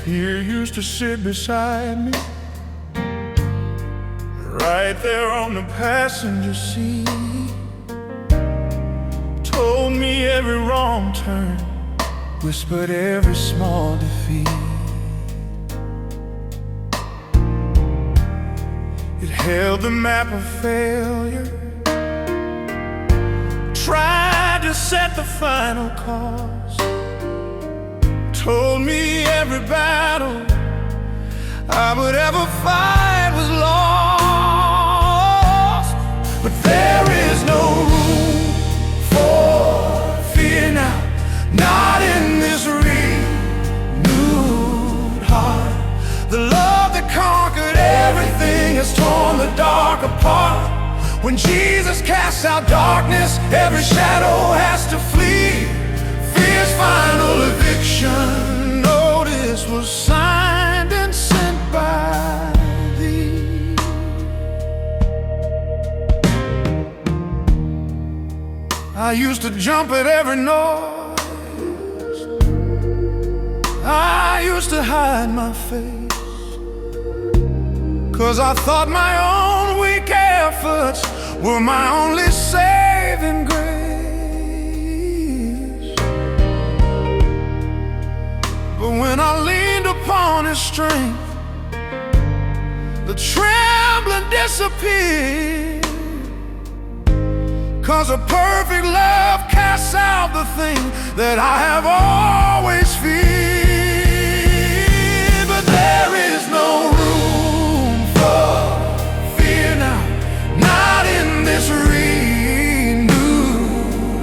Fear used to sit beside me, right there on the passenger seat. Told me every wrong turn, whispered every small defeat. It held the map of failure, tried to set the final course. Told me every battle I would ever fight was lost. But there is no room for fear now, not in this renewed heart. The love that conquered everything has torn the dark apart. When Jesus casts out darkness, every shadow has to flee. Fear's final eviction notice was signed and sent by thee. I used to jump at every noise, I used to hide my face, 'cause I thought my own weak efforts were my only saving grace. But when I leaned upon His strength, the trembling disappeared. 'Cause a perfect love casts out the thing that I have always feared. But there is no room for fear now, not in this renewed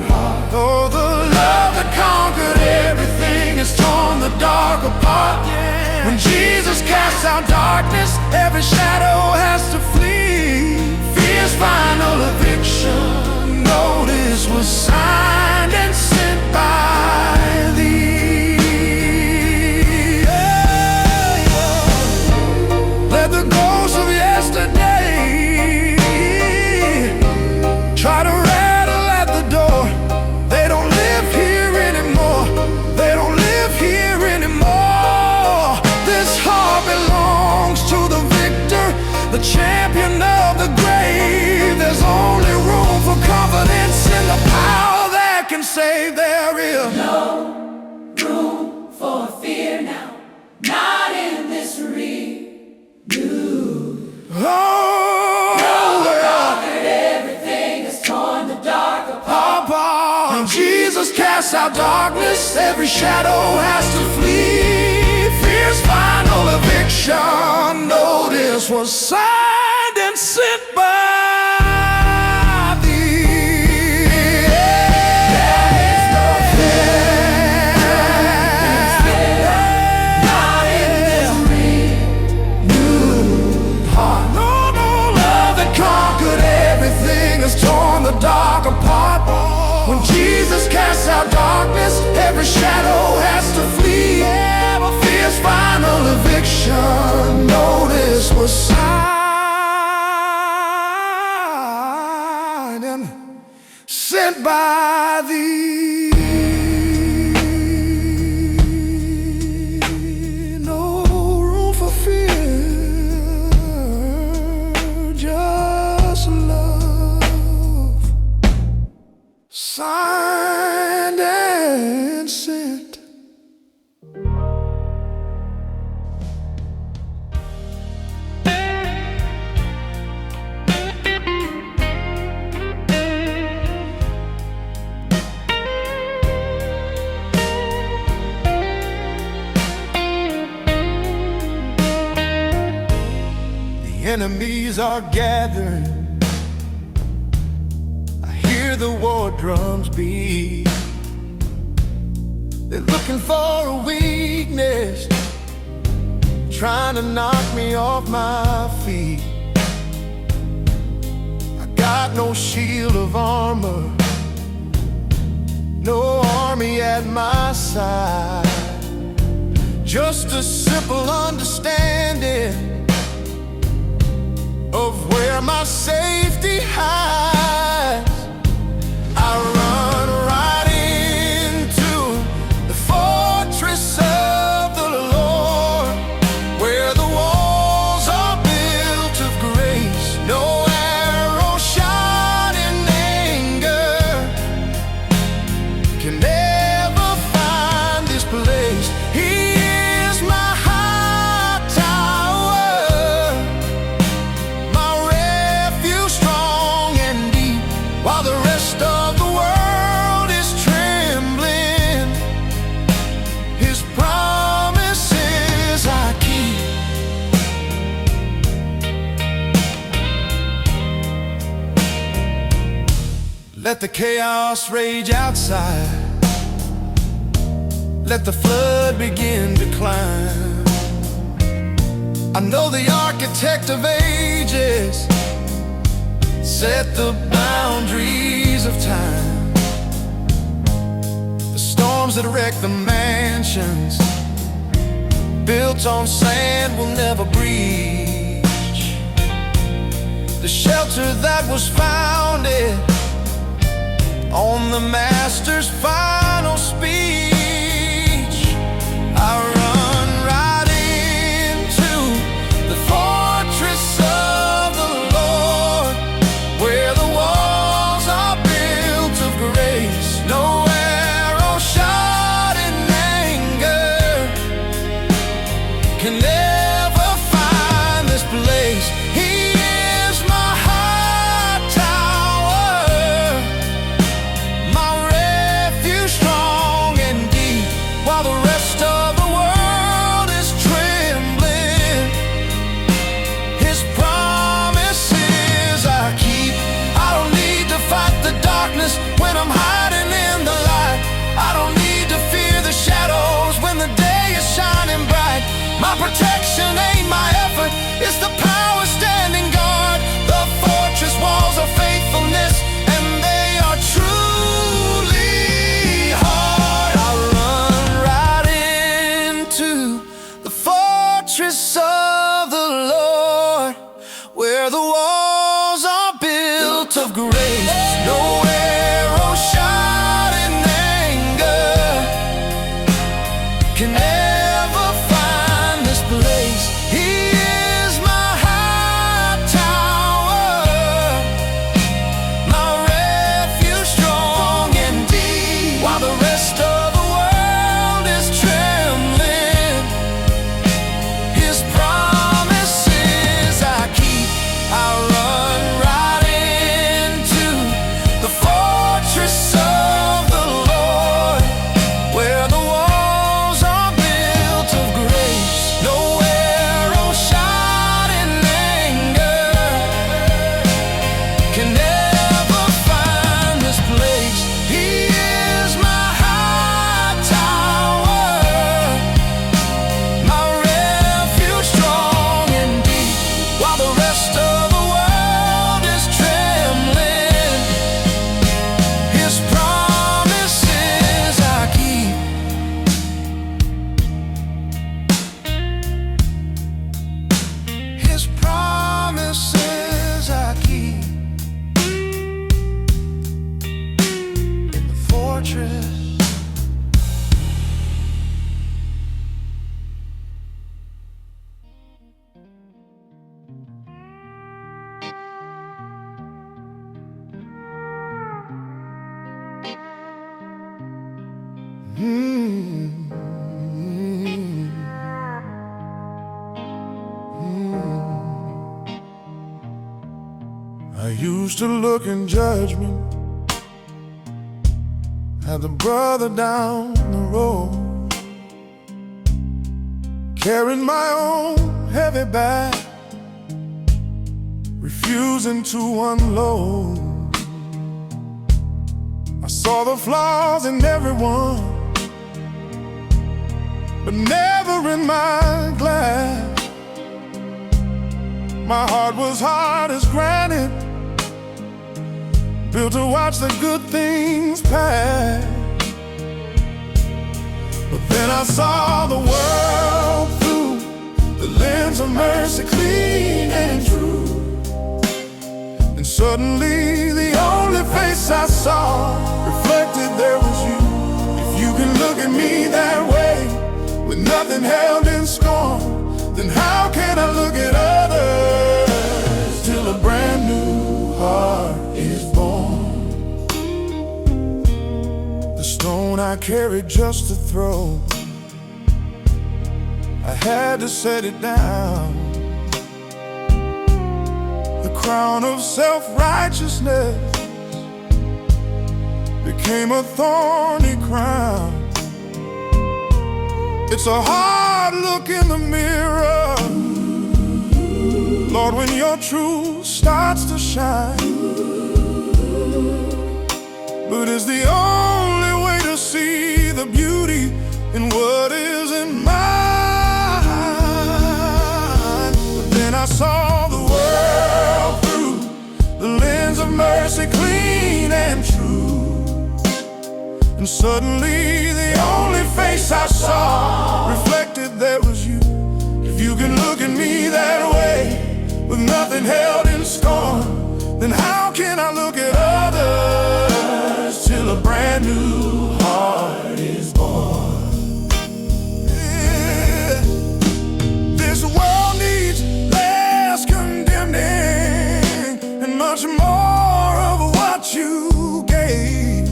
heart. Oh, the love that conquered everything has torn the dark apart. When Jesus casts out darkness, every shadow has to flee. Fear's final eviction notice was signed and sent by thee. Let the ghosts of yesterday try to rattle at the door. They don't live here anymore, they don't live here anymore. This heart belongs to the victor, the champion of the grave. There's only room for confidence in the power that can save. There is no room for fear now, not in this renewed. Conquered everything, has torn the dark apart. When Jesus casts out darkness, every shadow has to flee. Fear's final eviction notice was signed and sent by dark apart. When Jesus casts out darkness, every shadow has to flee. Fear's final eviction notice was signed and sent by thee. No room for fear, just love, signed and sent. The enemies are gathering, the war drums beat. They're looking for a weakness, trying to knock me off my feet. I got no shield of armor, no army at my side, just a simple understanding of where my safety hides. I run right into the can never find this place. He is my high tower, my refuge strong and deep, while the rest of the world is trembling. His promises I keep. Let the chaos rage outside, let the flood begin to climb. I know the architect of ages set the boundaries of time. The storms that wreck the mansions built on sand will never breach. The shelter that was founded on the Master's final speech. I run right into the fortress of the Lord, where the walls are built of grace. No arrow shot in anger can ever find this place. He is my high tower, my refuge strong and deep, while the rest of the world is trembling. His promises I keep. I don't need to fight the darkness when I'm hiding in the light. I don't need to fear the shadows when the day is shining bright. My protection ain't my effort, it's the power standing guard. The fortress walls of faithfulness, and they are truly hard. I run right into the fortress of the Lord, where the walls are built of grace. No arrow shot in anger can ever find this place. He is my high tower, my refuge strong and deep, while the rest of the world is trembling. His promises I keep. I run right into the fortress of the Lord, where the walls are built of grace. No arrow shot in anger can ever find this place. He is my high tower, my refuge strong and deep, while the rest of the world is trembling. His promises I keep. His promises I keep. In the fortress. I used to look in judgment at the brother down the road, carrying my own heavy bag, refusing to unload. I saw the flaws in everyone, but never in my glass. My heart was hard as granite, built to watch the good things pass. But then I saw the world through the lens of mercy, clean and true. And suddenly the only face I saw reflected there was you. If you can look at me that way, with nothing held in scorn, then how can I look at others till a brand new heart is born? The stone I carried just to throw. I had to set it down. The crown of self-righteousness became a thorny crown. It's a hard look in the mirror, Lord, when your truth starts to shine. But it's the only way to see the beauty in what isn't mine. But then I saw the world through the lens of mercy, clean and true. And suddenly the only face I saw reflected there was you. If you can look at me that way, with nothing held in scorn, then how can I look at others till a brand new heart is born? Yeah. This world needs less condemning and much more of what you gave.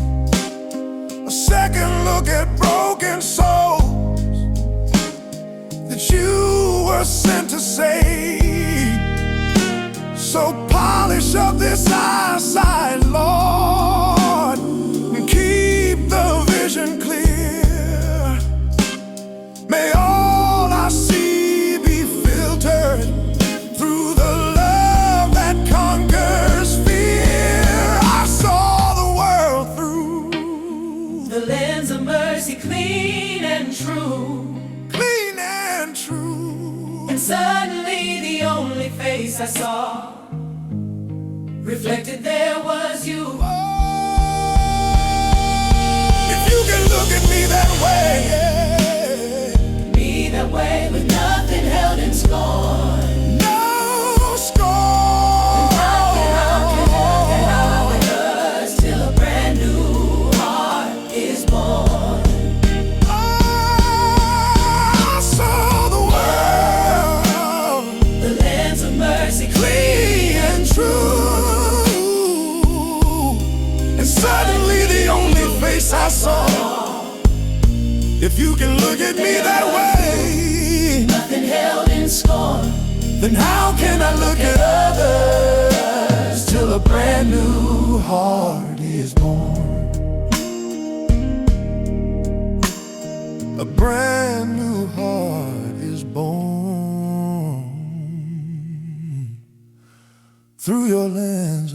A second look at broken souls that you were sent to save. So polish up this eyesight, Lord, and keep the vision clear. May all I see be filtered through the love that conquers fear. I saw the world through the lens of mercy, clean and true. Clean and true. And suddenly the only face I saw reflected there was you. Oh, if you can look at me that way, yeah. Me that way, with nothing held in scorn. No scorn. How can I with us till a brand new heart is born? I saw the world, The lens of mercy, clean and true. Suddenly the only face I saw. If you can look at me that way, nothing held in scorn, then how can I look at others till a brand new heart is born? A brand new heart is born through your lens.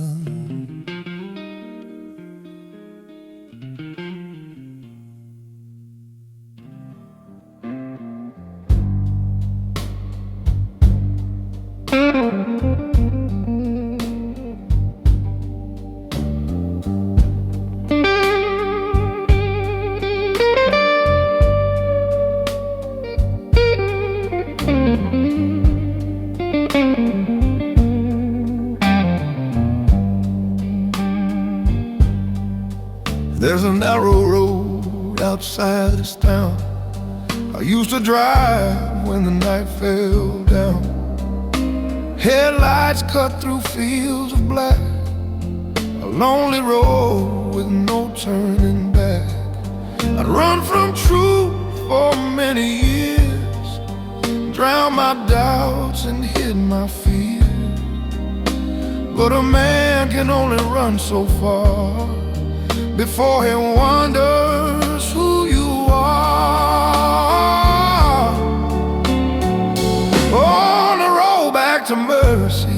There's a narrow road outside this town I used to drive when the night fell down. Headlights cut through fields of black, a lonely road with no turning back. I'd run from truth for many years, drown my doubts and hid my fears. But a man can only run so far before he wonders who you are. On the road back to mercy,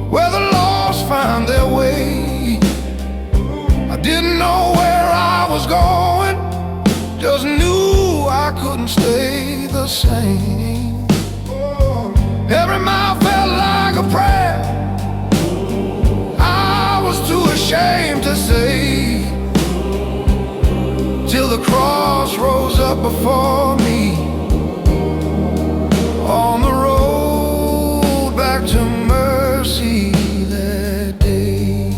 where the lost find their way. I didn't know where I was going, just knew I couldn't stay the same. Every mile felt like a prayer I was too ashamed to say, till the cross rose up before me. On the road back to mercy that day.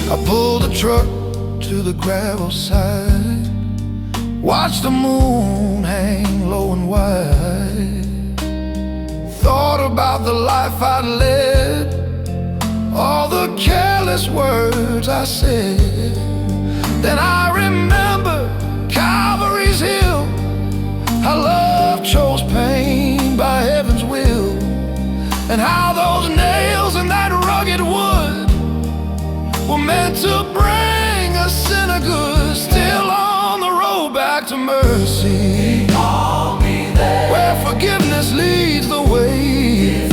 I pulled the truck to the gravel side, watched the moon hang low and wide. thought about the life I'd led, all the careless words I said. Then I remember Calvary's hill, how love chose pain by heaven's will, and how those nails in that rugged wood were meant to bring a sinner good. Still on the road back to mercy, where forgiveness leads the way.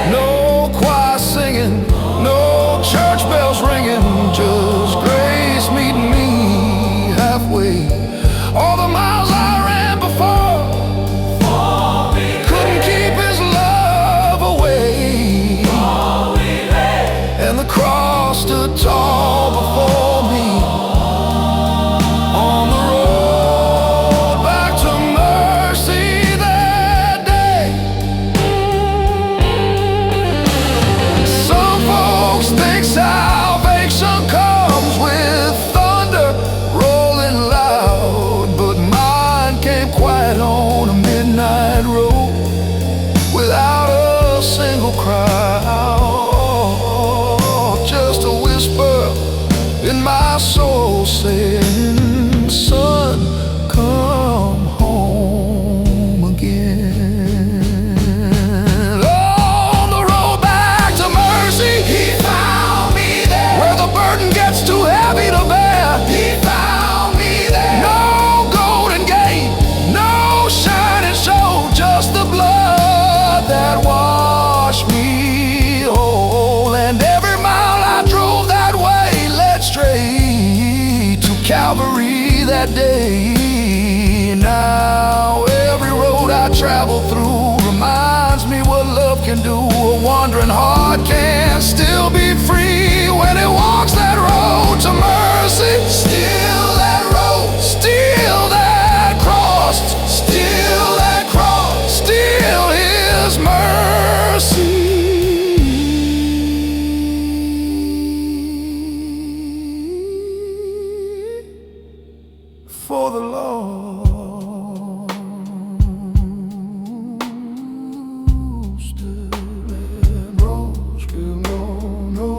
No choir singing, no church bells ringing, just grace meeting me halfway. All the miles I ran before couldn't keep his love away, and the cross stood tall before me. On the road back to mercy that day. Some folks think salvation comes with thunder rolling loud, but mine came quiet on a midnight road without a single crowd. Just a whisper in my soul saying, son, come home again. On the road back to mercy, he found me there. Where the burden gets too heavy to bear, he found me there. No golden gate, no shining show, just the blood that washed me whole. And every mile I drove that way led straight to Calvary that day. Now every road I travel through reminds me what love can do. A wandering heart can still be free when it walks that road to mercy. Still that road, still that cross, still that cross, still his mercy. For the Lord still that road, still no.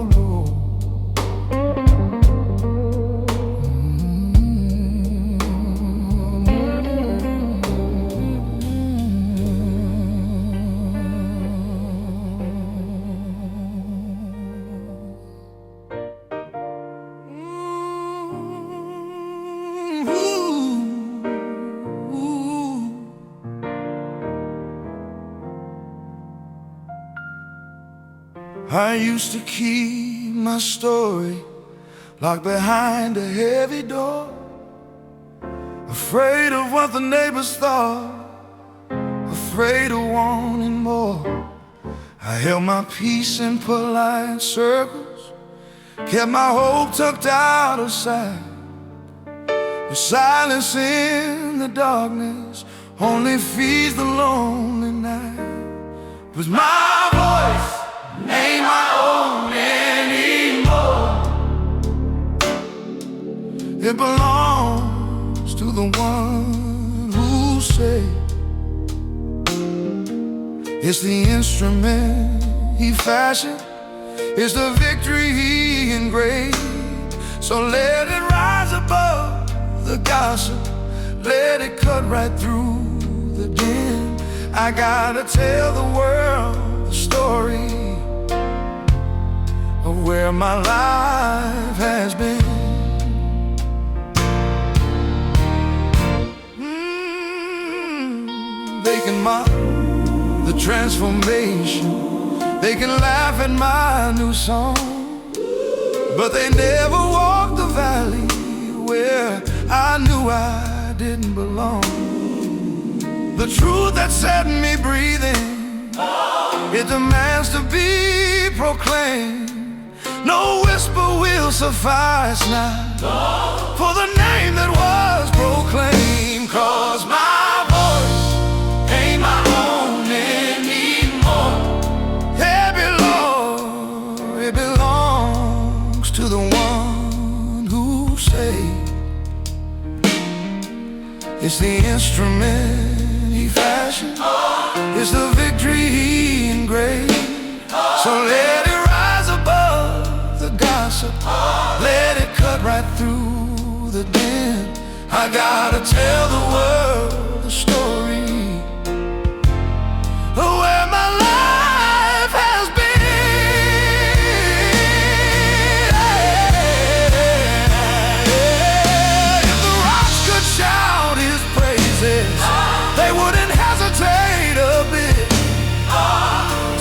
I used to keep my story locked behind a heavy door, afraid of what the neighbors thought, afraid of wanting more. I held my peace in polite circles, kept my hope tucked out of sight. The silence in the darkness only feeds the lonely night. But my voice ain't my own anymore. It belongs to the one who saved. It's the instrument he fashioned, it's the victory he engraved. So let it rise above the gossip, let it cut right through the din. I gotta tell the world the story of where my life has been. They can mock the transformation, they can laugh at my new song, but they never walked the valley where I knew I didn't belong. The truth that set me breathing, it demands to be proclaimed. No whisper will suffice now for the name that was proclaimed. 'Cause my voice ain't my own anymore. It belongs to the one who saved. It's the instrument he fashioned, it's the victory victory he engraved. So let it rise above the gossip, let it cut right through the din. I gotta tell the world the story of where my life has been. If the rocks could shout his praises, they wouldn't hesitate a bit.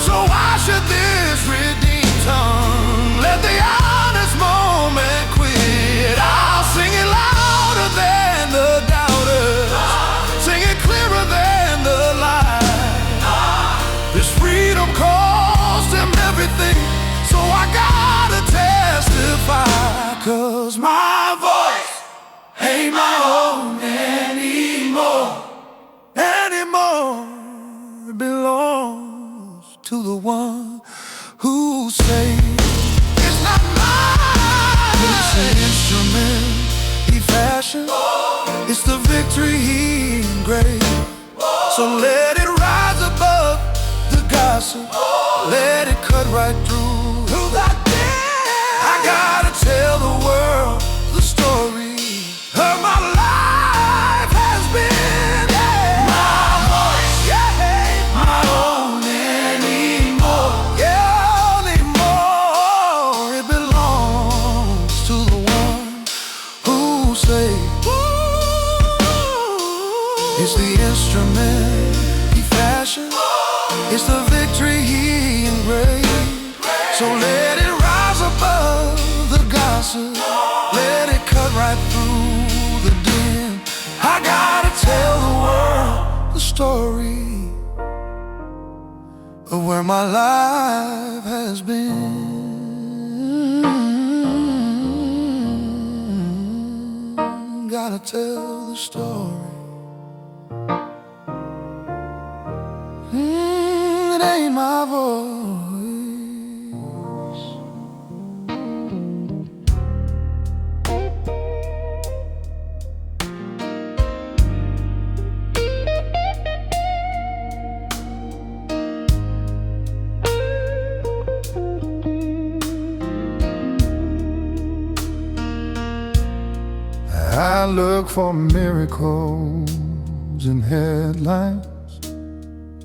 So why should this redeemed tongue let the honest moment quit? I'll sing it louder than the doubters, sing it clearer than the light. This freedom cost him everything, so I gotta testify. 'Cause my voice ain't my own anymore. It belongs to the one who saved. It's not mine, it's an instrument he fashioned. It's the victory he engraved. So let it rise above the gossip, let it cut right through that din. I gotta tell the world the story of my life has been. My voice, ain't my own anymore. Anymore. It belongs to the one who saved. It's the instrument he fashioned, it's the victory he engraved. So let it rise above the gossip, let it cut right through the din. I gotta tell the world the story of where my life has been. Gotta tell the story. It ain't my voice. I look for miracles in headlines,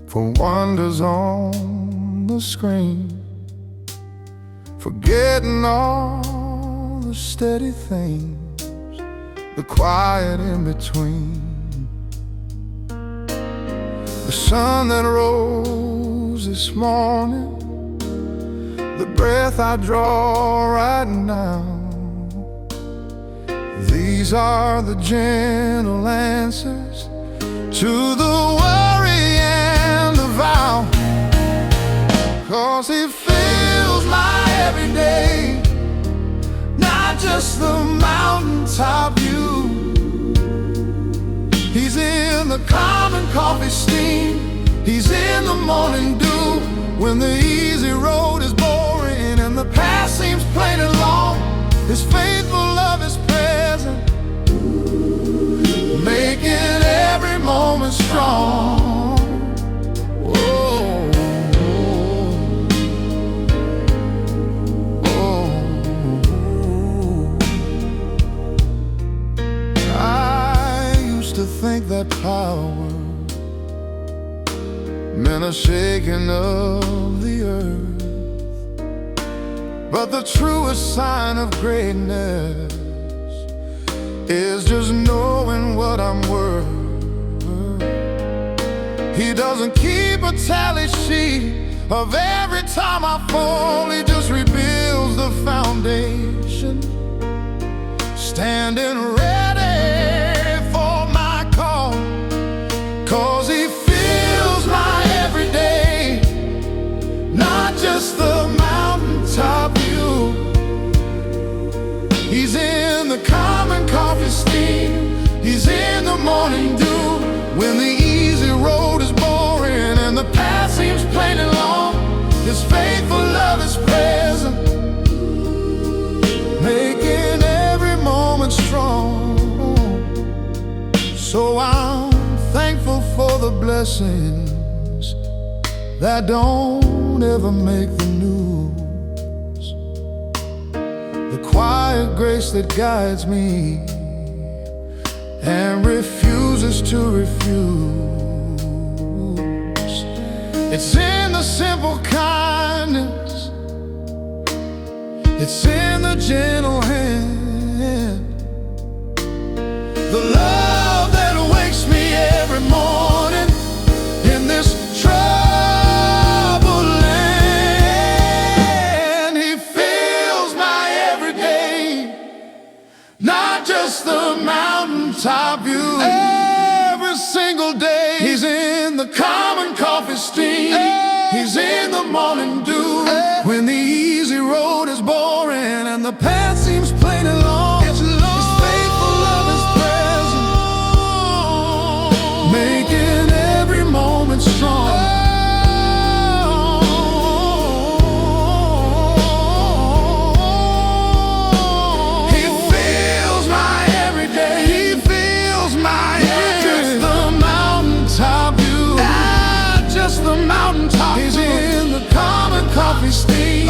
for wonders on the screen, forgetting all the steady things, the quiet in between. The sun that rose this morning, the breath I draw right now. These are the gentle answers to the worry and the vow. 'Cause he fills my every day, not just the mountaintop view. He's in the common coffee steam, he's in the morning dew. When the easy road is boring and the path seems plain and long, his faithful love is present, making every moment strong. Oh, oh, oh. I used to think that power meant a shaking of the earth, but the truest sign of greatness is just knowing what I'm worth. He doesn't keep a tally sheet of every time I fall, he just rebuilds the foundation, standing ready for my call. 'Cause he fills my every day, not just the mountaintop view. He's in the common coffee steam, he's in the morning dew. When the easy road is boring and the path seems plain and long, his faithful love is present, making every moment strong. So I'm thankful for the blessings that don't ever make the news, the quiet grace that guides me and refuses to refuse. It's in the simple kindness, it's in the gentle hand, the love that wakes me every morning in this troubled land. He fills my everyday, not just the mountaintop view. Every single day He's in the common coffee steam. He's in the morning dew. When the easy road is boring and the path seems plain and long, His faithful love is present, making every moment strong. He fills my everyday. He fills my just the mountaintop view. Just the mountaintop. He's in the common coffee steam.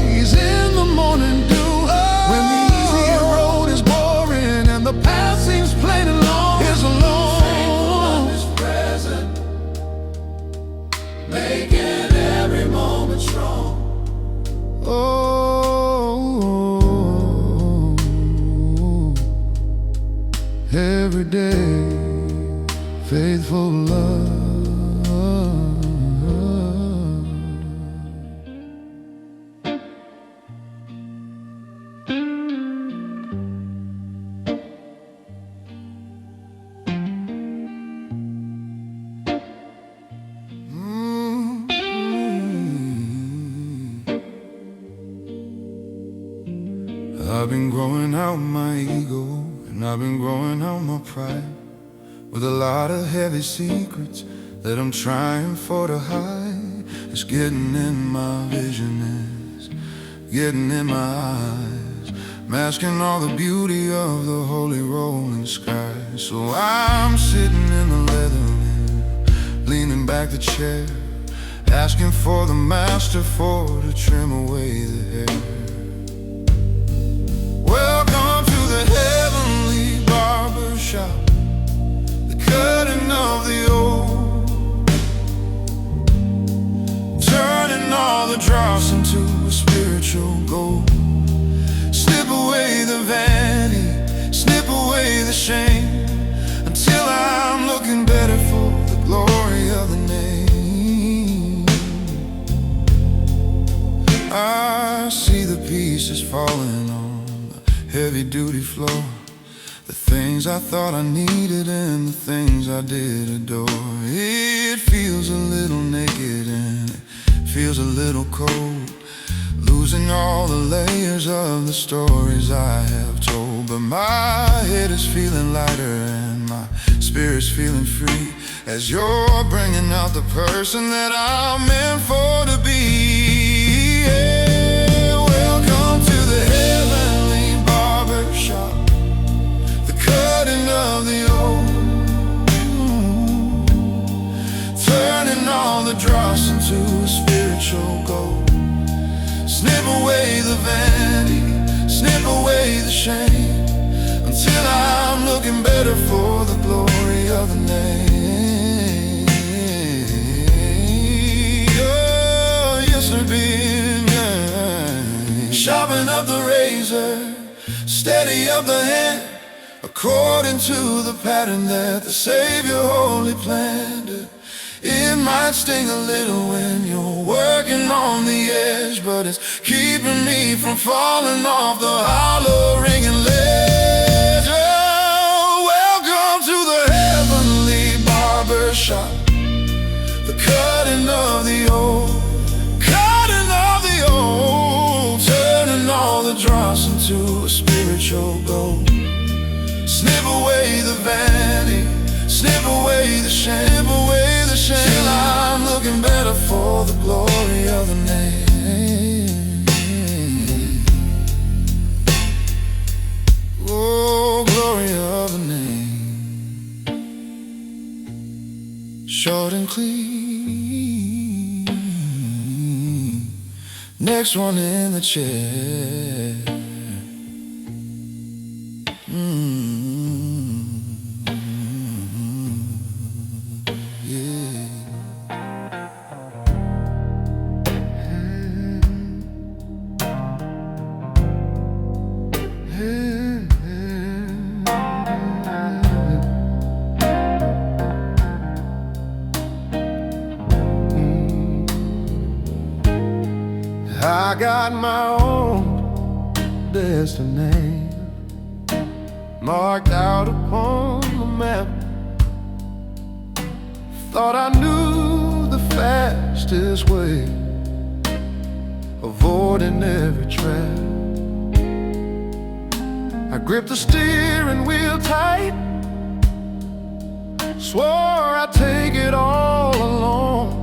He's in the morning dew. When the easy road is boring and the path seems plain and long, His alone is present, making every moment strong. Oh, every day, faithful love. I've been growing out my ego, and I've been growing out my pride, with a lot of heavy secrets that I'm trying for to hide. It's getting in my vision, it's getting in my eyes, masking all the beauty of the holy rolling sky. So I'm sitting in the leather room, leaning back the chair, asking for the master to trim away the hair. Welcome to the heavenly barber shop, the cutting of the old, turning all the dross into a spiritual gold. Snip away the vanity, snip away the shame, until I'm looking better for the glory of the name. I see the pieces falling on heavy-duty floor, the things I thought I needed and the things I did adore. It feels a little naked and it feels a little cold, losing all the layers of the stories I have told. But my head is feeling lighter and my spirit's feeling free, as you're bringing out the person that I'm meant for to be. Yeah, welcome to the heavenly shop, the cutting of the old, turning all the dross into a spiritual gold. Snip away the vanity, snip away the shame, until I'm looking better for the glory of the name. Oh, yes, I've been sharpen up the razor, steady up the hand, according to the pattern that the Savior wholly planned. It might sting a little when you're working on the edge, but it's keeping me from falling off the hollow ringing ledge. Oh, welcome to the heavenly barber shop, the cutting of the old, cutting of the old, turning all the dross into a spiritual gold. Snip away the vanity, snip away the shame, snip away the shame, till I'm looking better for the glory of the name. Oh, glory of the name. Short and clean. Next one in the chair. Yeah. I got my own destiny marked out upon the map. Thought I knew the fastest way, avoiding every trap. I gripped the steering wheel tight, swore I'd take it all alone.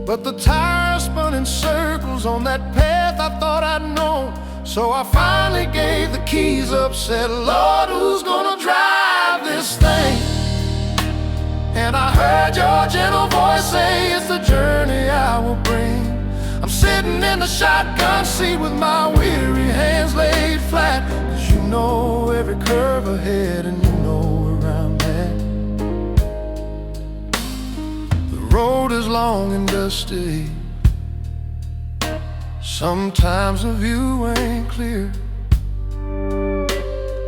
But the tires spun in circles on that path I thought I'd known. So I finally gave the keys up, said, Lord, who's gonna drive this thing? And I heard your gentle voice say, it's the journey I will bring. I'm sitting in the shotgun seat with my weary hands laid flat, 'cause you know every curve ahead and you know where I'm at. The road is long and dusty, sometimes the view ain't clear,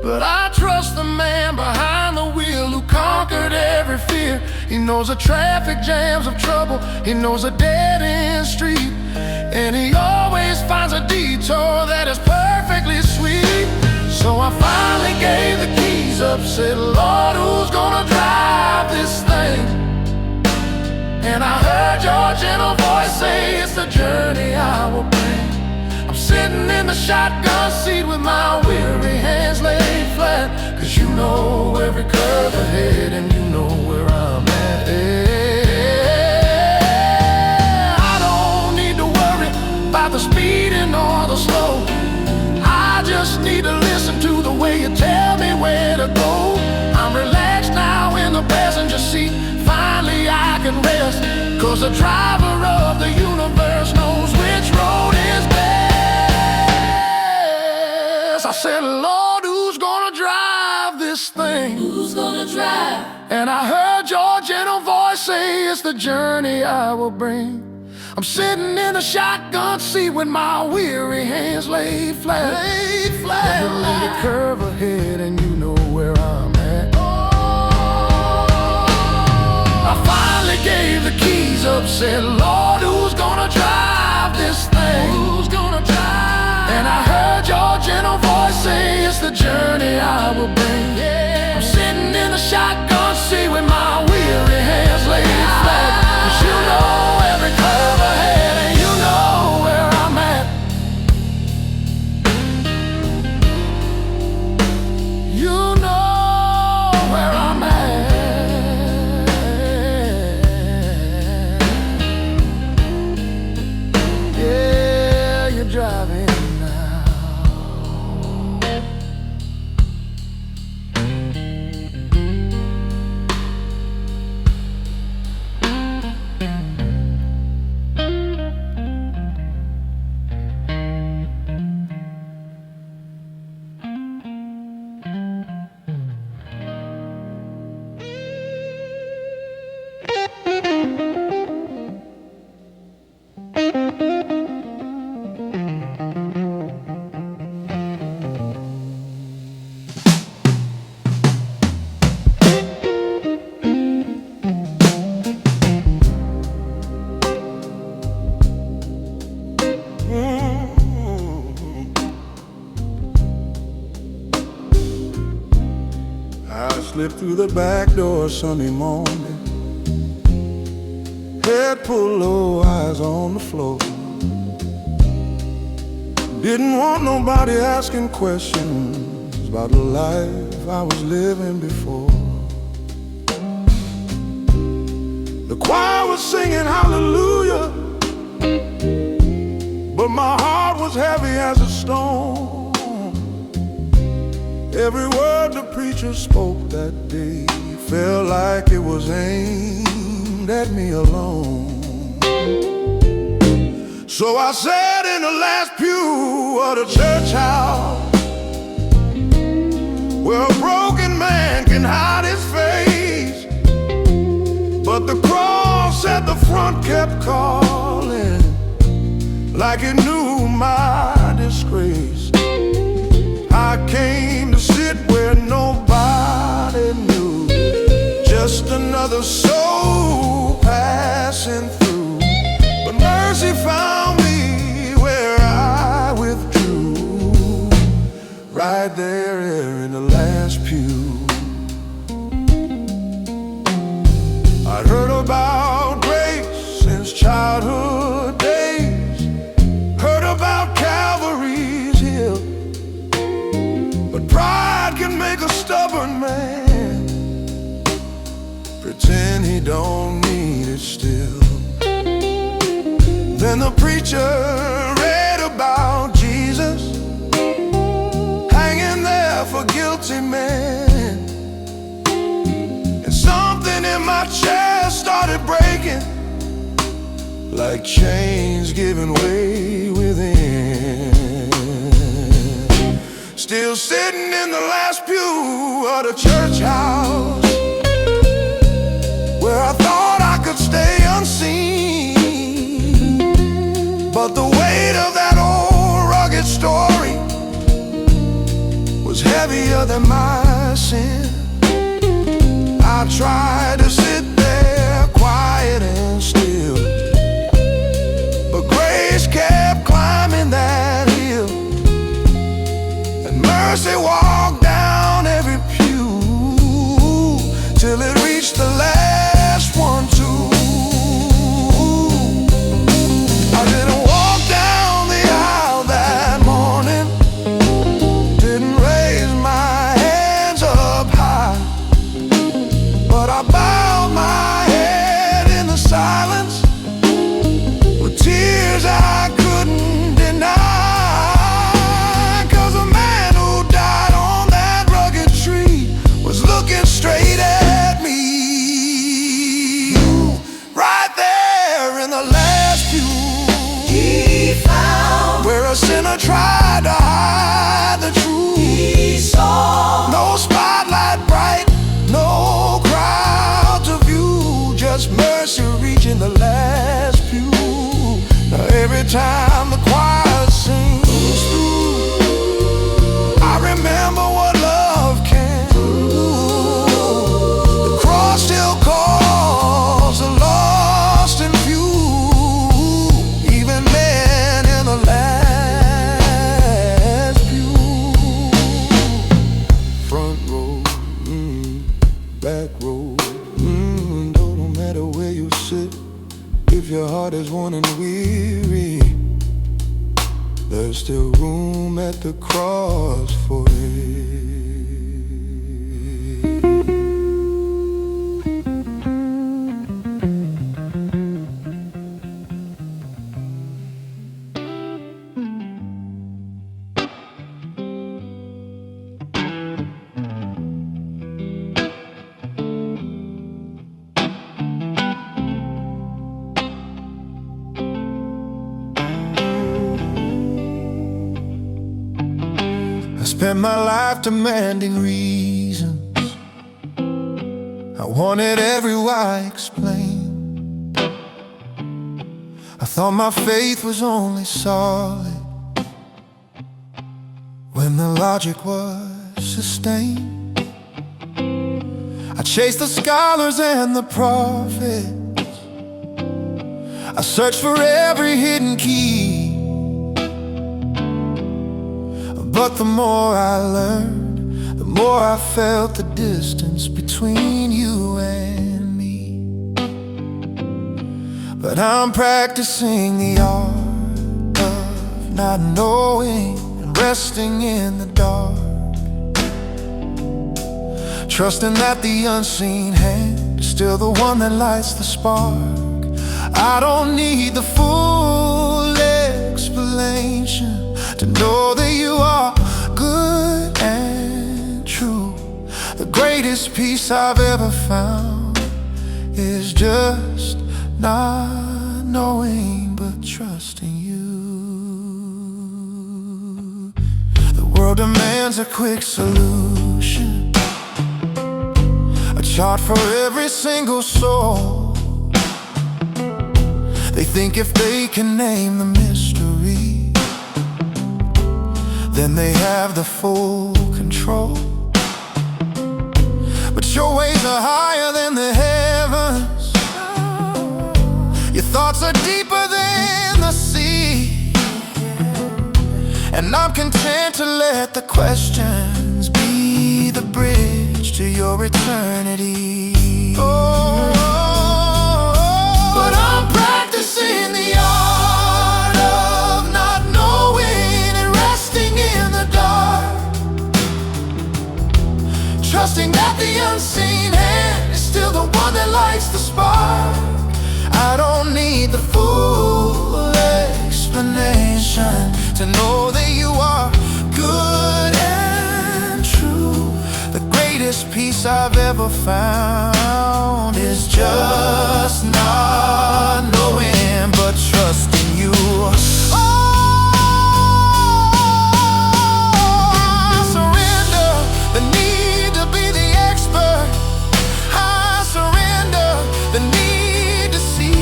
but I trust the man behind the wheel who conquered every fear. He knows the traffic jams of trouble, he knows a dead-end street, and he always finds a detour that is perfectly sweet. So I finally gave the keys up, said, Lord, who's gonna drive this thing? And I heard your gentle voice say, it's the journey I will bring. I'm sitting in the shotgun seat with my weary hands laid flat, 'cause you know every curve ahead and you know where I'm at. I don't need to worry about the speeding or the slow. I just need to listen to the way you tell me where to go. I'm relaxed now in the passenger seat, finally I can rest, 'cause the driver of the universe knows which road is best. I said, Lord, who's gonna drive this thing? Who's gonna drive? And I heard your gentle voice say, it's the journey I will bring. I'm sitting in a shotgun seat with my weary hands laid flat. Laid flat. The curve ahead and you know where I'm at. I finally gave the keys up, said, Lord, who's gonna drive this thing? Who's gonna drive? And I heard your gentle voice say, it's the journey I will bring. Yeah. I'm sitting in the shotgun seat with my weary hands laid flat, 'cause you know every curve ahead and you know where I'm at. You know where I'm at. Yeah, you're driving now. Slipped through the back door Sunday morning, head pulled low, eyes on the floor. Didn't want nobody asking questions about the life I was living before. The choir was singing hallelujah, but my heart was heavy as a stone. Every word the preacher spoke that day felt like it was aimed at me alone. So I sat in the last pew of the church house, where a broken man can hide his face, but the cross at the front kept calling, like it knew my disgrace. I came to sit where nobody knew, just another soul passing through. But mercy found me where I withdrew, right there in the last pew. I'd heard about grace since childhood days, heard about Calvary's hill, but pride can make a stubborn man pretend he don't need it still. Then the preacher read about Jesus hanging there for guilty men, and something in my chest started breaking, like chains giving way within. Still sitting in the last pew of the church house, where I thought I could stay unseen, but the weight of that old rugged story was heavier than my sin. I tried to sit there quiet and still, but grace kept climbing that hill, and mercy walked down every pew till it reached the last one too. I didn't walk down the aisle that morning, didn't raise my hands up high, but I bowed my head in the silence with tears I couldn't deny. 'Cause a man who died on that rugged tree was looking straight at me, right there in the last pew. He found Where a sinner tried to hide the truth. he saw No spotlight bright, no crowd to view, just mercy reaching the last pew. Now every time the choir sings through, I remember what love can do. The cross still calls the lost and few, even men in the last pew. Front row, back row, don't matter where you sit, if your heart is worn and weary, there's still room at the cross for it. I spent my life demanding reasons. I wanted every why explained. I thought my faith was only solid when the logic was sustained. I chased the scholars and the prophets. I searched for every hidden key, but the more I learned, the more I felt the distance between you and me. But I'm practicing the art of not knowing and resting in the dark, trusting that the unseen hand is still the one that lights the spark. I don't need the full explanation to know that you are good and true. The greatest peace I've ever found is just not knowing but trusting you. The world demands a quick solution, a chart for every single soul. They think if they can name the mystery, then they have the full control. But your ways are higher than the heavens, your thoughts are deeper than the sea, and I'm content to let the questions be the bridge to your eternity. Oh, but I'm practicing the art of not knowing and resting in the dark, trusting that the unseen hand is still the one that lights the spark. I don't need the full explanation to know that you are good and true. The greatest peace I've ever found is just not knowing, but trusting you. I surrender the need to be the expert. I surrender the need to see.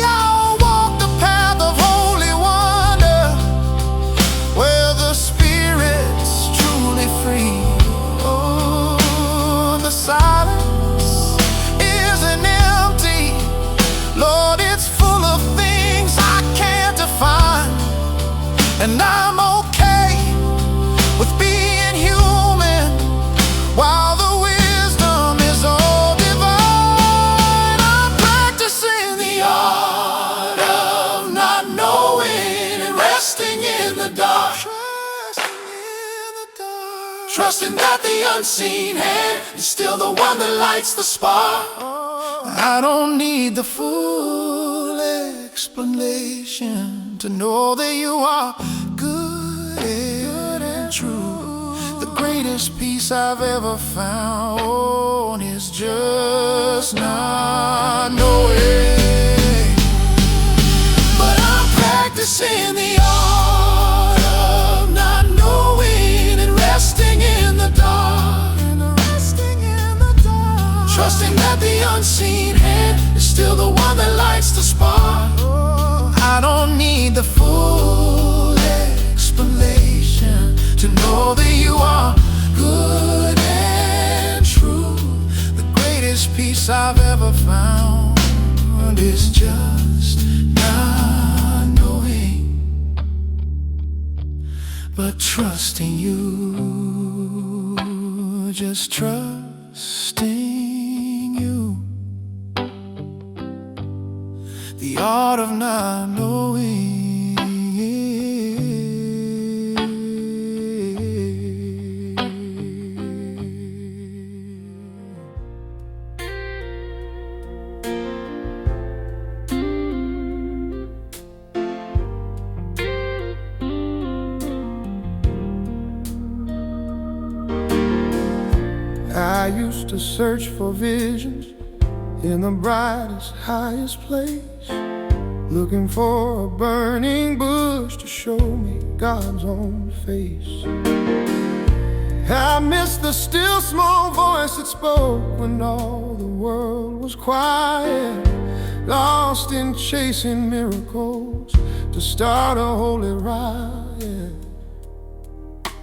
I'll walk the path of holy wonder, where the Spirit's truly free. Oh, the silence isn't empty, Lord, it's full of things I can't define. And I'm okay with being human, while the wisdom is all divine. I'm practicing the art of not knowing and resting in the dark, trusting that the unseen hand is still the one that lights the spark. I don't need the full explanation to know that you are good and true. The greatest peace I've ever found is just not knowing. But I'm practicing the art of not knowing and resting in the dark, trusting that the unseen hand is still the one that lights the spark. I don't need the full explanation to know that you are good and true. The greatest peace I've ever found is just not knowing, but trusting you. Just trusting you. The art of not knowing. I used to search for visions in the brightest, highest place, looking for a burning bush to show me God's own face. I missed the still small voice that spoke when all the world was quiet, lost in chasing miracles to start a holy riot.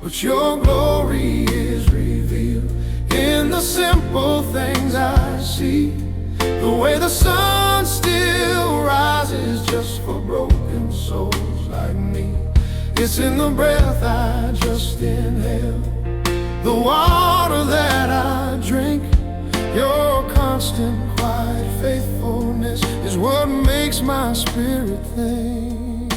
But your glory is revealed in the simple things I see, the way the sun still rises just for broken souls like me. It's in the breath I just inhale, the water that I drink. Your constant, quiet faithfulness is what makes my spirit think.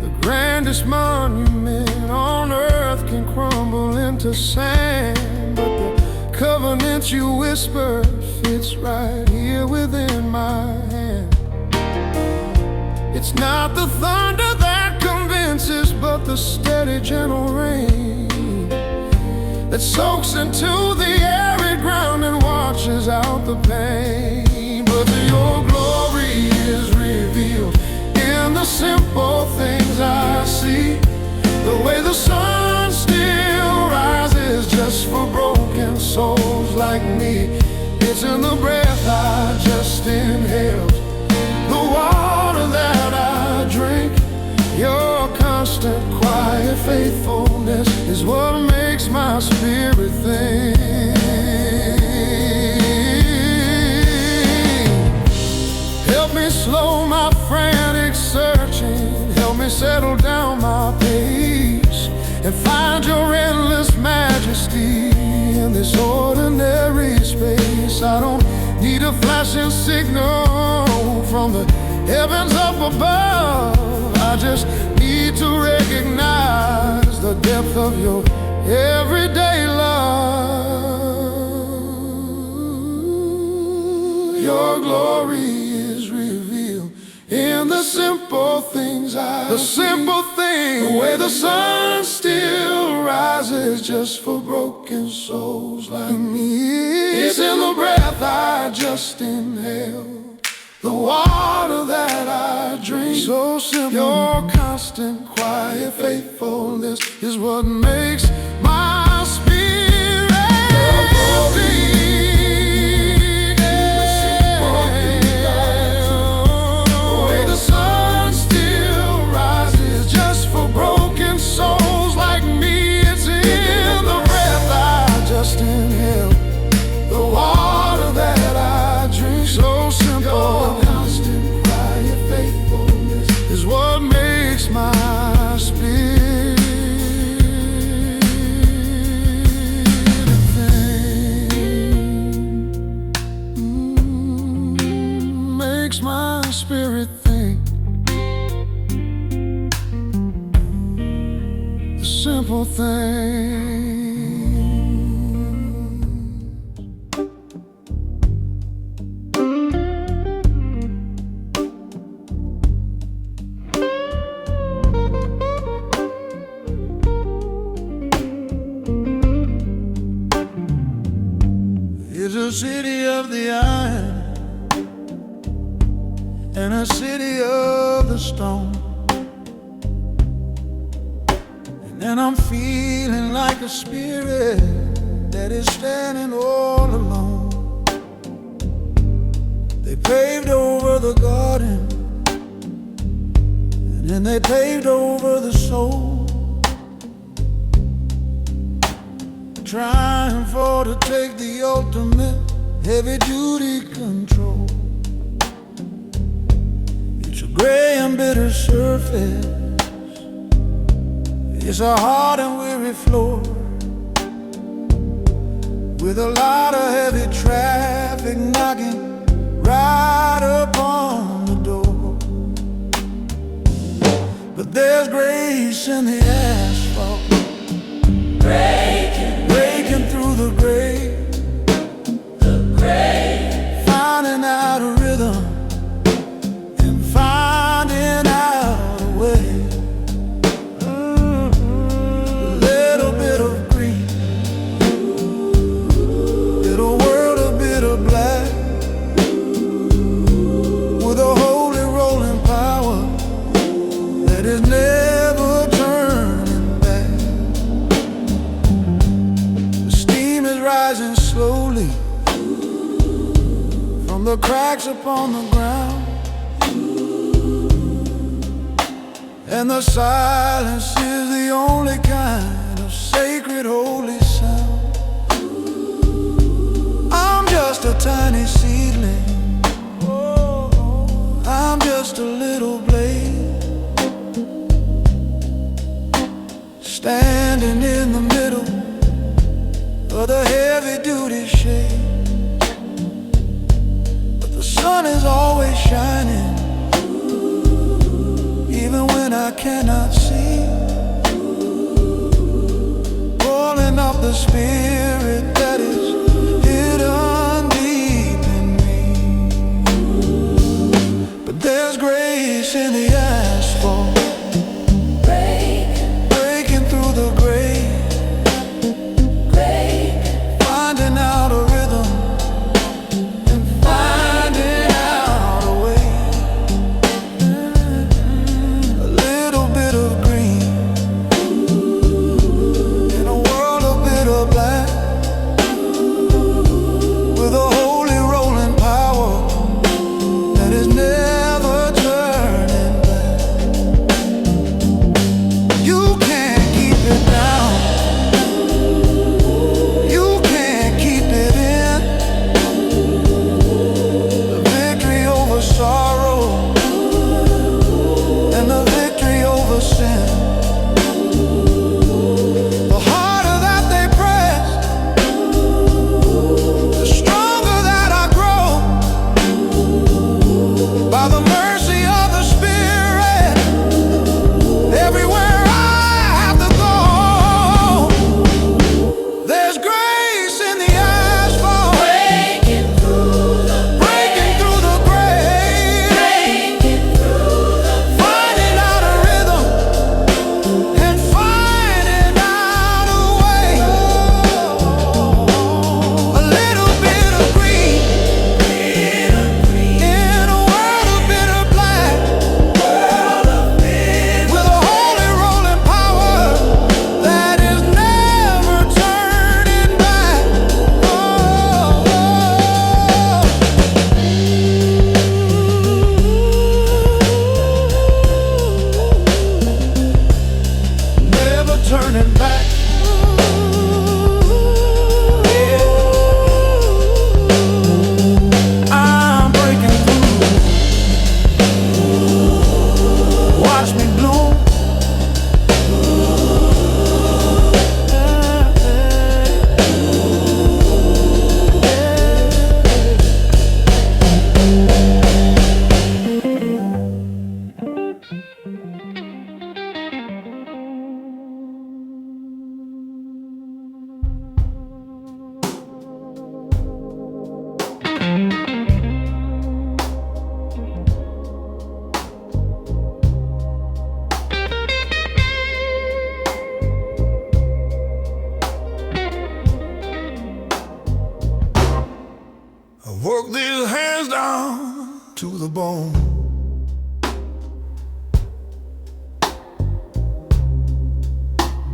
The grandest monument on earth can crumble into sand, but the covenant you whispered fits right here within my hand. It's not the thunder that convinces, but the steady, gentle rain that soaks into the arid ground and water washes out the pain. But your glory is revealed in the simple things I see. The way the sun still rises just for broken souls like me. It's in the breath I just inhaled, the water that I drink. Your constant, quiet faithfulness is what makes my spirit think. Help me slow my frantic searching, help me settle down my pace, and find your endless majesty in this ordinary space. I don't need a flashing signal from the heavens up above. I just need to recognize the depth of your everyday love. Your glory is revealed in the simple things the simple thing, the way the sun still rises just for broken souls like me. It's in the breath I just inhale, the water that I drink. So simple. Your constant, quiet faithfulness is what makes my spirit sing. The way the sun still rises just for broken souls like me. It's in the breath I just inhale, the water that I drink. So simple. Your constant, quiet faithfulness is what makes my spirit think. Makes my spirit think. The simple thing. It's a city of the iron and a city of the stone. And then I'm feeling like a spirit that is standing all alone. They paved over the garden, and then they paved over the soul, trying for to take the ultimate heavy-duty control. It's a gray and bitter surface, it's a hard and weary floor, with a lot of heavy traffic knocking right upon the door. But there's grace in the asphalt, breaking through the gray, finding out a rhythm and finding out a way. A little bit of green, little world a bit of black, with a holy rolling power that is never turning back. The steam is rising slowly from the cracks upon the ground, and the silence is the only kind of sacred holy sound. I'm just a tiny seedling, I'm just a little blade, standing in the middle of the heavy-duty shade. But the sun is always shining, even when I cannot see, calling up the spirit that is hidden deep in me. But there's grace in the asphalt, breaking through the gray, finding out a rhythm to the bone.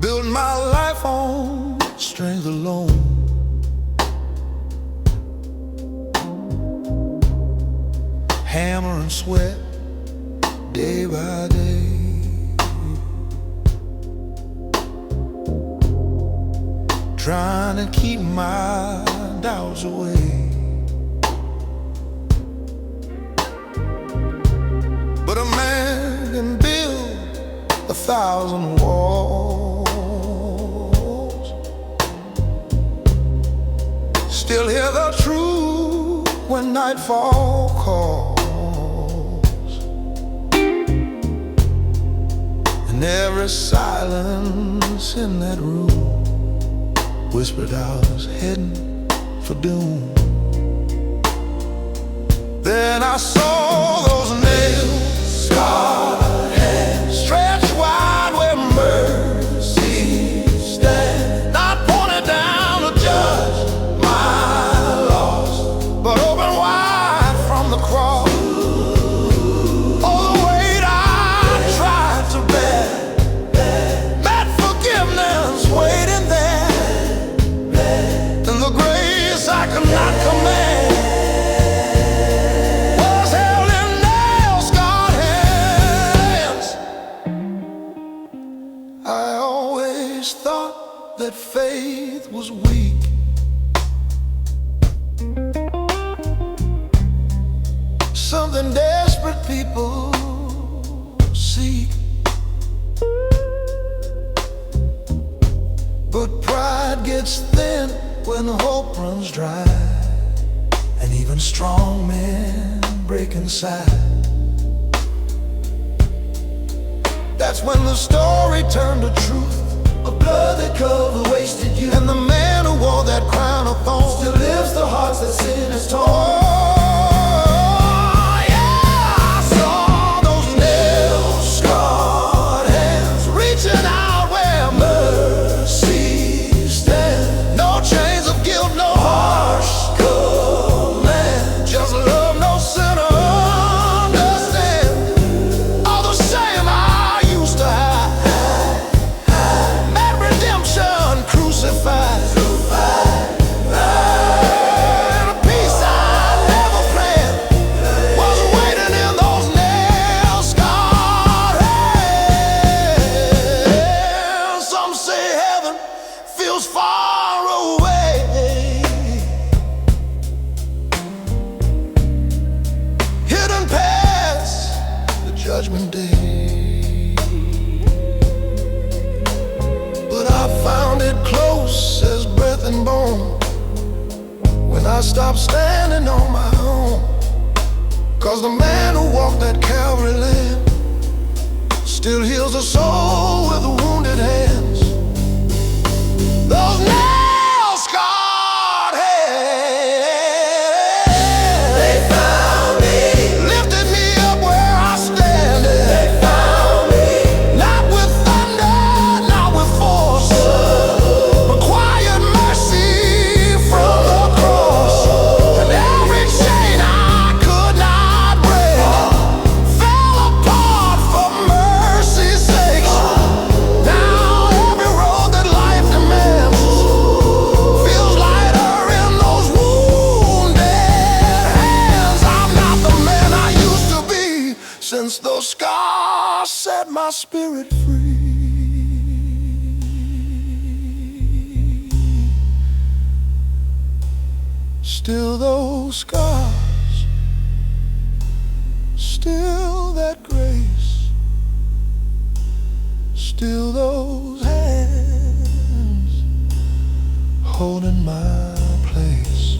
Build my life on strength alone. Hammer and sweat day by day. Trying to keep my doubts away. But a man can build 1,000 walls, still hear the truth when nightfall calls, and every silence in that room whispered I was heading for doom. Then I saw those nail-scarred hands stretched wide where mercy stands, not pointed down to judge my loss, but open wide from the cross. Oh, the weight I tried to bear, met forgiveness waiting there, and the grace I could not command was held in nail-scarred hands. I always thought that faith was weak, something desperate people seek. But pride gets thin when hope runs dry, and even strong men break inside. That's when the story turned to truth, a blood that covered wasted youth, and the man who wore that crown of thorns still lives the hearts that sin has torn. Oh, yeah, I saw those nail-scarred hands reaching out where mercy stands. No chains of guilt, no harsh command, just love no sinner understand. All the shame I used to hide, met redemption crucified, and a peace I never planned was waiting in those nail-scarred hands. Some say heaven feels far away, hidden past the judgment day, but I found it close as breath and bone when I stopped standing on my own. 'Cause the man who walked that Calvary land still heals a soul with wounded hands. Those nail-scarred hands, they found me, lifted me up where I stand. They found me, not with thunder, not with force, but quiet mercy from the cross. And every chain I could not break fell apart for mercy's sake. Now every road that life demands feels lighter in those wounded hands. I'm not the man I used to be, since those scars set my spirit free. Still those scars, still that grace, still those hands holding my place.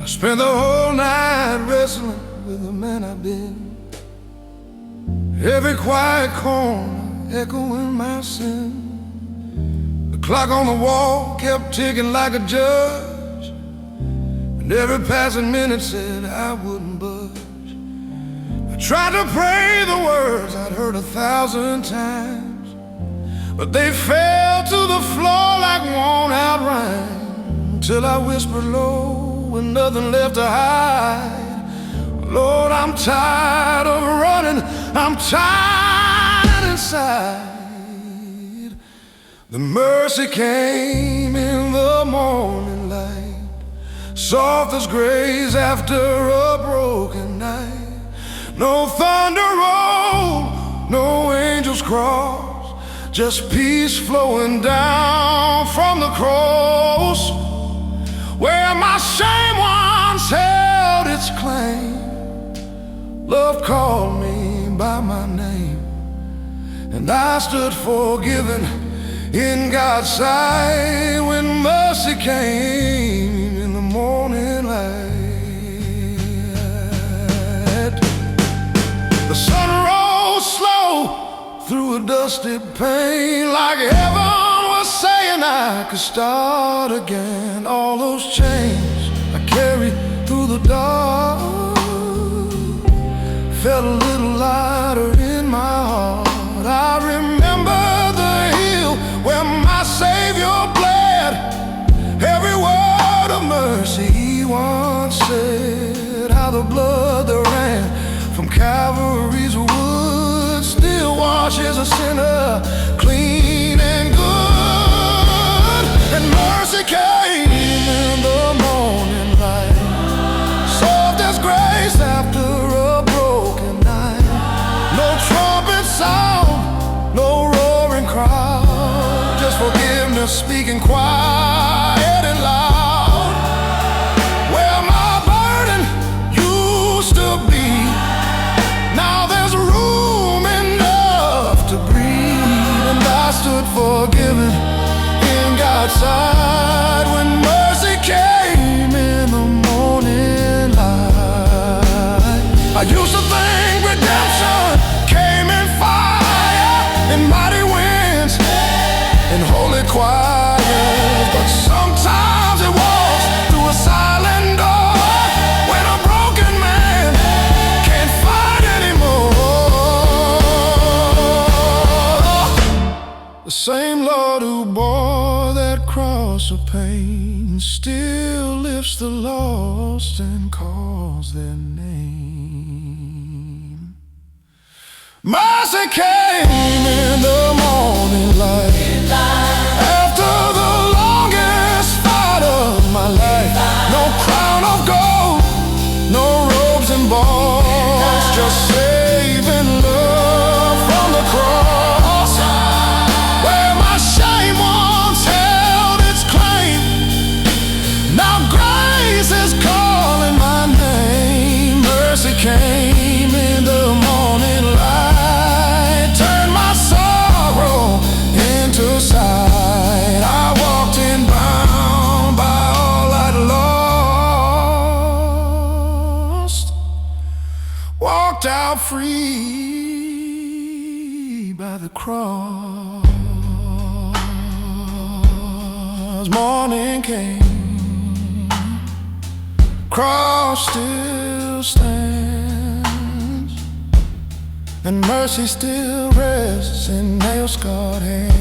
I spent the whole night wrestling with the man I've been. Every quiet corner echoing my sin. The clock on the wall kept ticking like a judge, and every passing minute said I wouldn't budge. I tried to pray the words I'd heard 1,000 times, but they fell to the floor like worn-out rhyme, till I whispered low with nothing left to hide. Lord, I'm tired of running, I'm tired inside. The mercy came in the morning light, soft as grace after a broken night. No thunder roll, no angels cross, just peace flowing down from the cross, where my shame once held its claim. Love called me by my name, and I stood forgiven in God's sight when mercy came in the morning light. The sun rose slow through a dusty pane, like heaven was saying I could start again. All those chains I carried through the dark felt a little lighter in my heart. I remember the hill where my Savior bled, every word of mercy he once said. How the blood that ran from Calvary's wood still washes a sinner clean and good. And mercy came in the morning light, soft as grace after a broken night. No trumpet sound, no roaring crowd, just forgiveness speaking quiet and loud. Where my burden used to be, now there's room enough to breathe. And I stood forgiven in God's sight when mercy came in the morning light. I used to think redemption came in fire, in mighty winds, in holy quiet, but sometimes it walks through a silent door when a broken man can't fight anymore. The same Lord who bore that cross of pain still lifts the lost and calls their name. Mercy came in the morning light, after the longest fight of my life. No crown of gold, no robes and balls, just saving love from the cross, where my shame once held its claim. Now grace is calling my name. Mercy came in the morning light, turned my sorrow into sight. I walked in bound by all I'd lost, walked out free by the cross. Morning came, cross still stands, and mercy still rests in nail-scarred hands.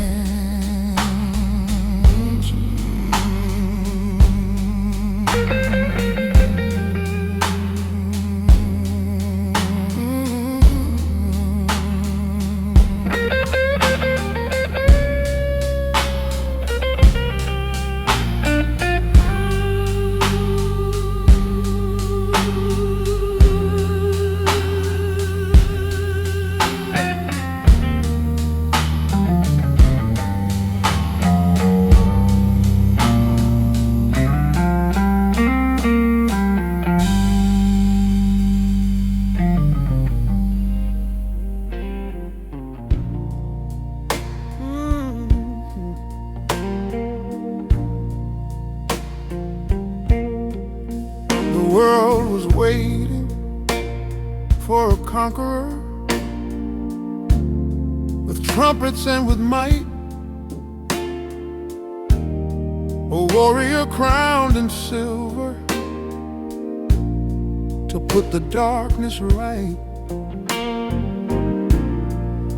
world was waiting for a conqueror, with trumpets and with might, a warrior crowned in silver to put the darkness right.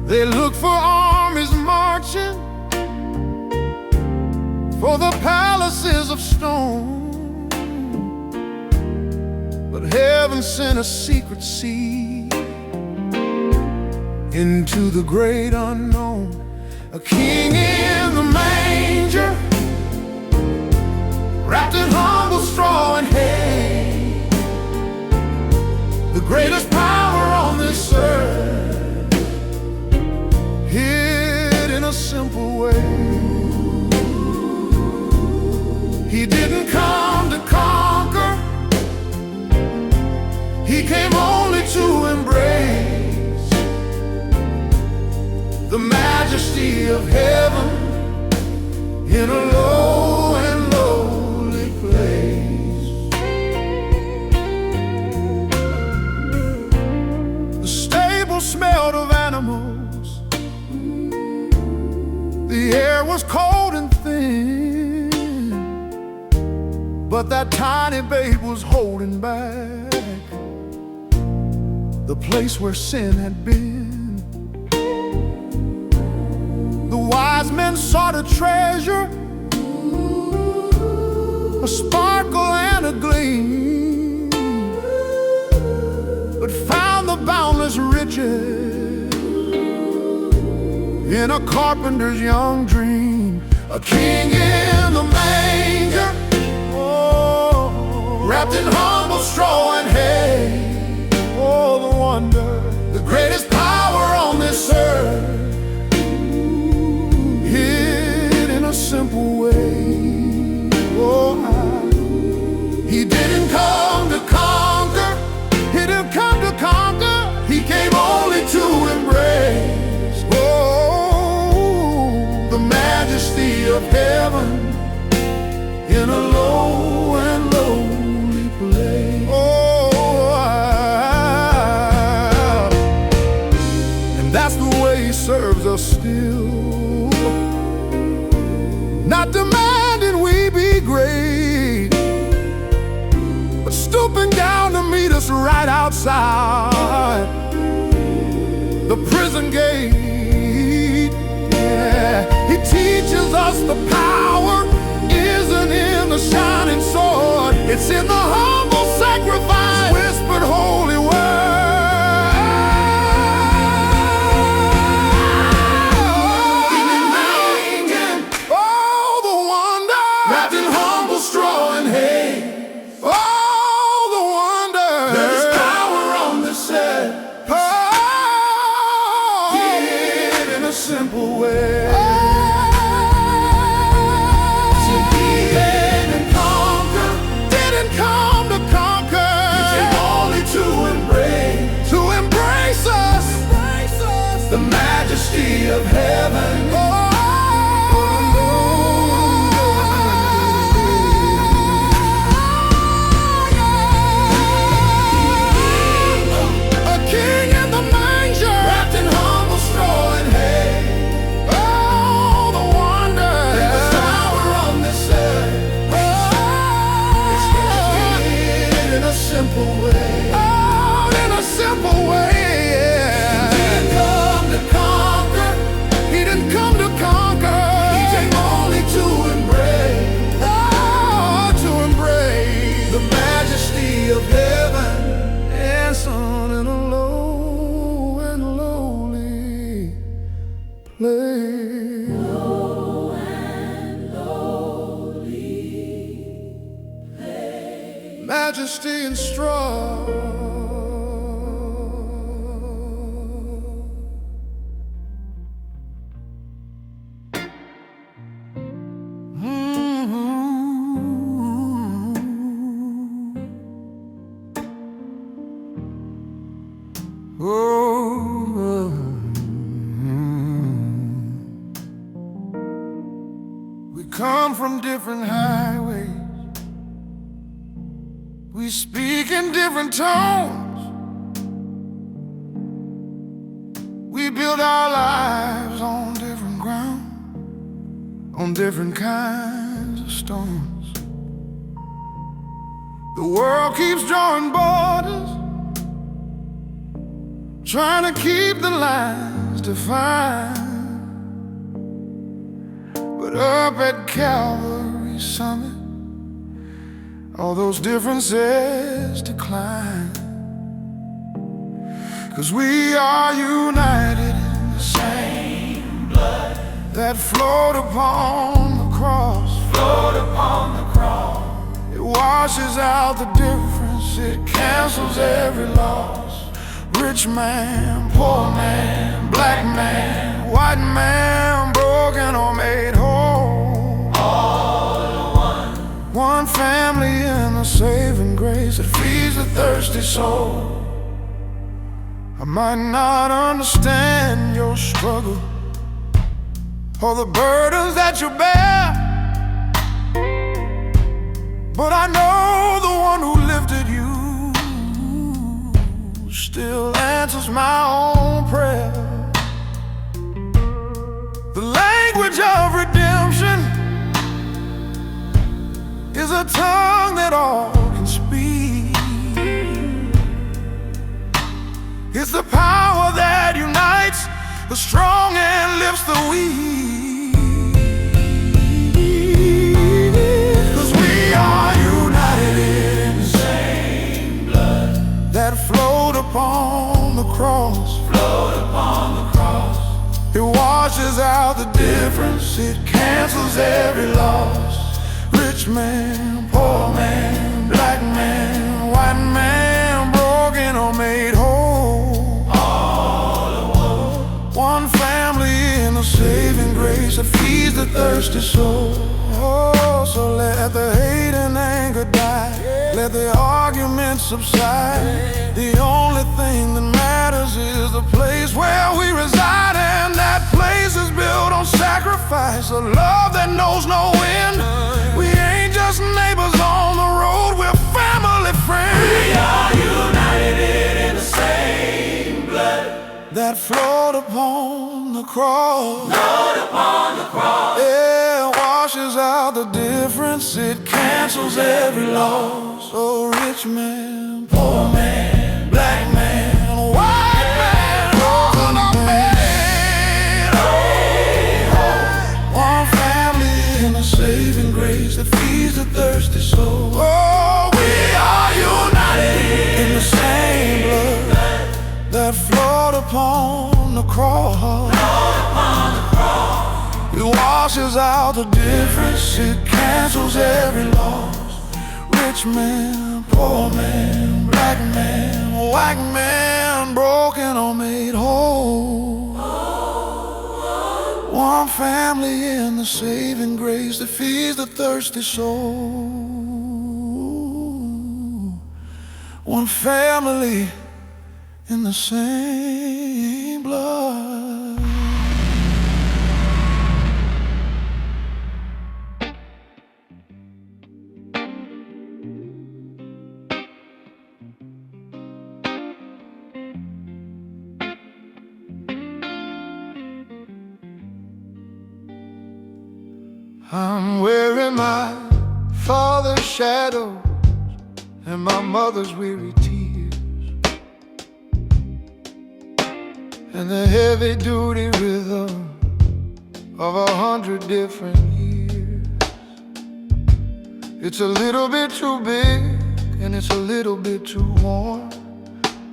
They look for armies marching for the palaces of stone, but heaven sent a secret seed into the great unknown. A king in the manger, wrapped in humble straw and hay, the greatest power on this earth, hid in a simple way. He didn't come to conquer, he came only to embrace the majesty of heaven in a low and lowly place. The stable smelled of animals, the air was cold and thin, but that tiny babe was holding back the place where sin had been. The wise men sought a treasure, a sparkle and a gleam, but found the boundless riches in a carpenter's young dream. A king in the manger, wrapped in humble straw and hay. Oh, the wonder, the greatest power on this earth, hid in a simple way. Oh, he didn't come to conquer, he didn't come to conquer, he came only to embrace, oh, the majesty of heaven in a low and lowly place. Oh, and that's the way he serves us still, not demanding we be great, but stooping down to meet us right outside the prison gate. Yeah, he teaches us the power isn't in the shining sword, it's in the humble sacrifice, whispered holy word. In the manger, oh, the wonder, wrapped in humble straw and hay. Oh, the wonder, there's power on this earth, oh, hid in a simple way. The majesty of heaven. Oh, yeah. A king in the manger, wrapped in humble straw and hay. Oh, the wonder, there's power on this earth. Oh, it's hid in a simple way. Oh, in a simple way. Of heaven and son in a low and lowly place. Low and lowly place. Majesty and straw. We come from different highways, We speak in different tones. We build our lives on different ground, on different kinds of stones. The world keeps drawing borders, trying to keep the lines defined. But up at Calvary's summit, all those differences decline. 'Cause we are united in the same blood that flowed upon the cross. Flowed upon the cross. It washes out the difference, it cancels every loss. Rich man, poor man, black man, white man, broken or made whole. All one. One family in the saving grace that feeds the thirsty soul. I might not understand your struggle or the burdens that you bear, but I know the one who lifted you still answers my own prayer. The language of redemption is a tongue that all can speak. It's the power that unites the strong and lifts the weak. 'Cause we are united in the same blood that flowed upon the cross. Flowed upon the cross. It washes out the difference, it cancels every loss. Rich man, poor man, black man, white man, broken or made whole. All at one. One family in the saving grace that feeds the thirsty soul. Oh, so let the hate and anger die, let the arguments subside. The only thing that matters is the place where we reside, and that place is built on sacrifice, a love that knows no end. We ain't just neighbors on the road, we're family friends. We are united in the same blood that flowed upon the cross. Flowed upon the cross. Yeah, washes out the difference, it cancels every loss. Oh, rich man, poor man, black man, white man, broken or made whole. One family in the saving grace that feeds the thirsty soul. Oh, we are united in the same blood that flowed upon the cross. Flowed upon the cross. It washes out the difference, it cancels every loss. Rich man, poor man, black man, white man, broken or made whole. One family in the saving grace that feeds the thirsty soul. One family in the same blood. I'm wearing my father's shadows and my mother's weary tears, and the heavy-duty rhythm of 100 different years. It's a little bit too big and it's a little bit too worn,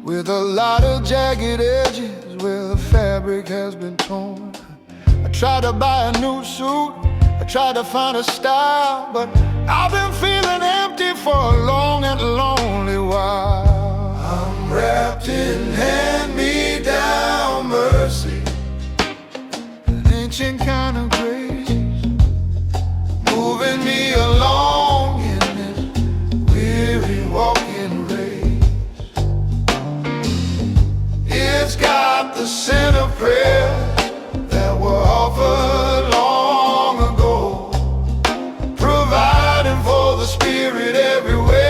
with a lot of jagged edges where the fabric has been torn. I tried to buy a new suit, I tried to find a style, but I've been feeling empty for a long and lonely while. I'm wrapped in hand-me-down mercy, an ancient kind of grace, moving me along in this weary walking race. It's got the scent of prayer that were offered long ago, providing for the spirit everywhere.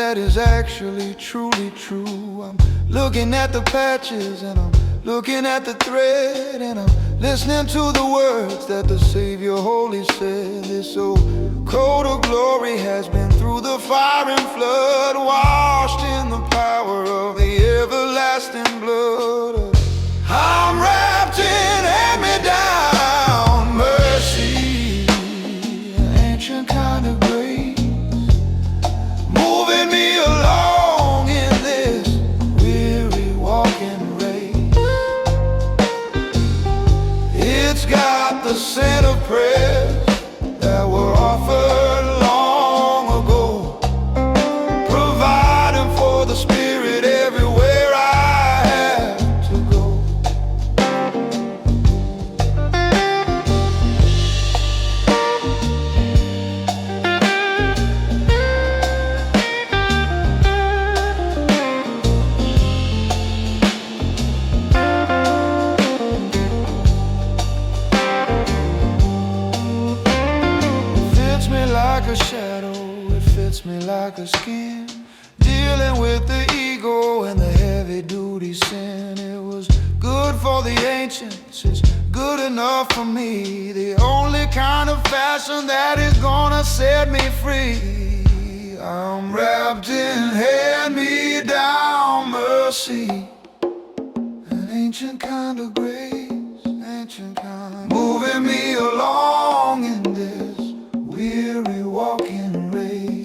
that is actually truly true. I'm looking at the patches and I'm looking at the thread, and I'm listening to the words that the Savior holy said. This old coat of glory has been through the fire and flood, washed in the power of the everlasting blood. I'm wrapped in hand-me-down mercy, an ancient kind of grace, moving me along in this weary walking race. It's got the scent of prayers that were offered long ago, providing for the Spirit everywhere I have to go. Like a shadow, it fits me like a skin, dealing with the ego and the heavy-duty sin. It was good for the ancients, it's good enough for me, the only kind of fashion that is gonna set me free. I'm wrapped in hand-me-down mercy, an ancient kind of grace, ancient kind, moving me along in this weary walking race.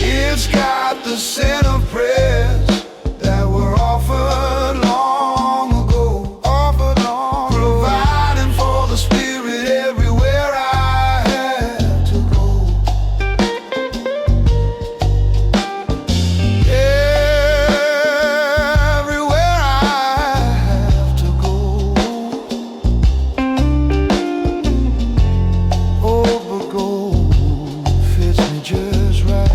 It's got the scent of prayers that were offered long ago, providing for the Spirit everywhere I had to go. Everywhere I have to go. But gold fits me just right.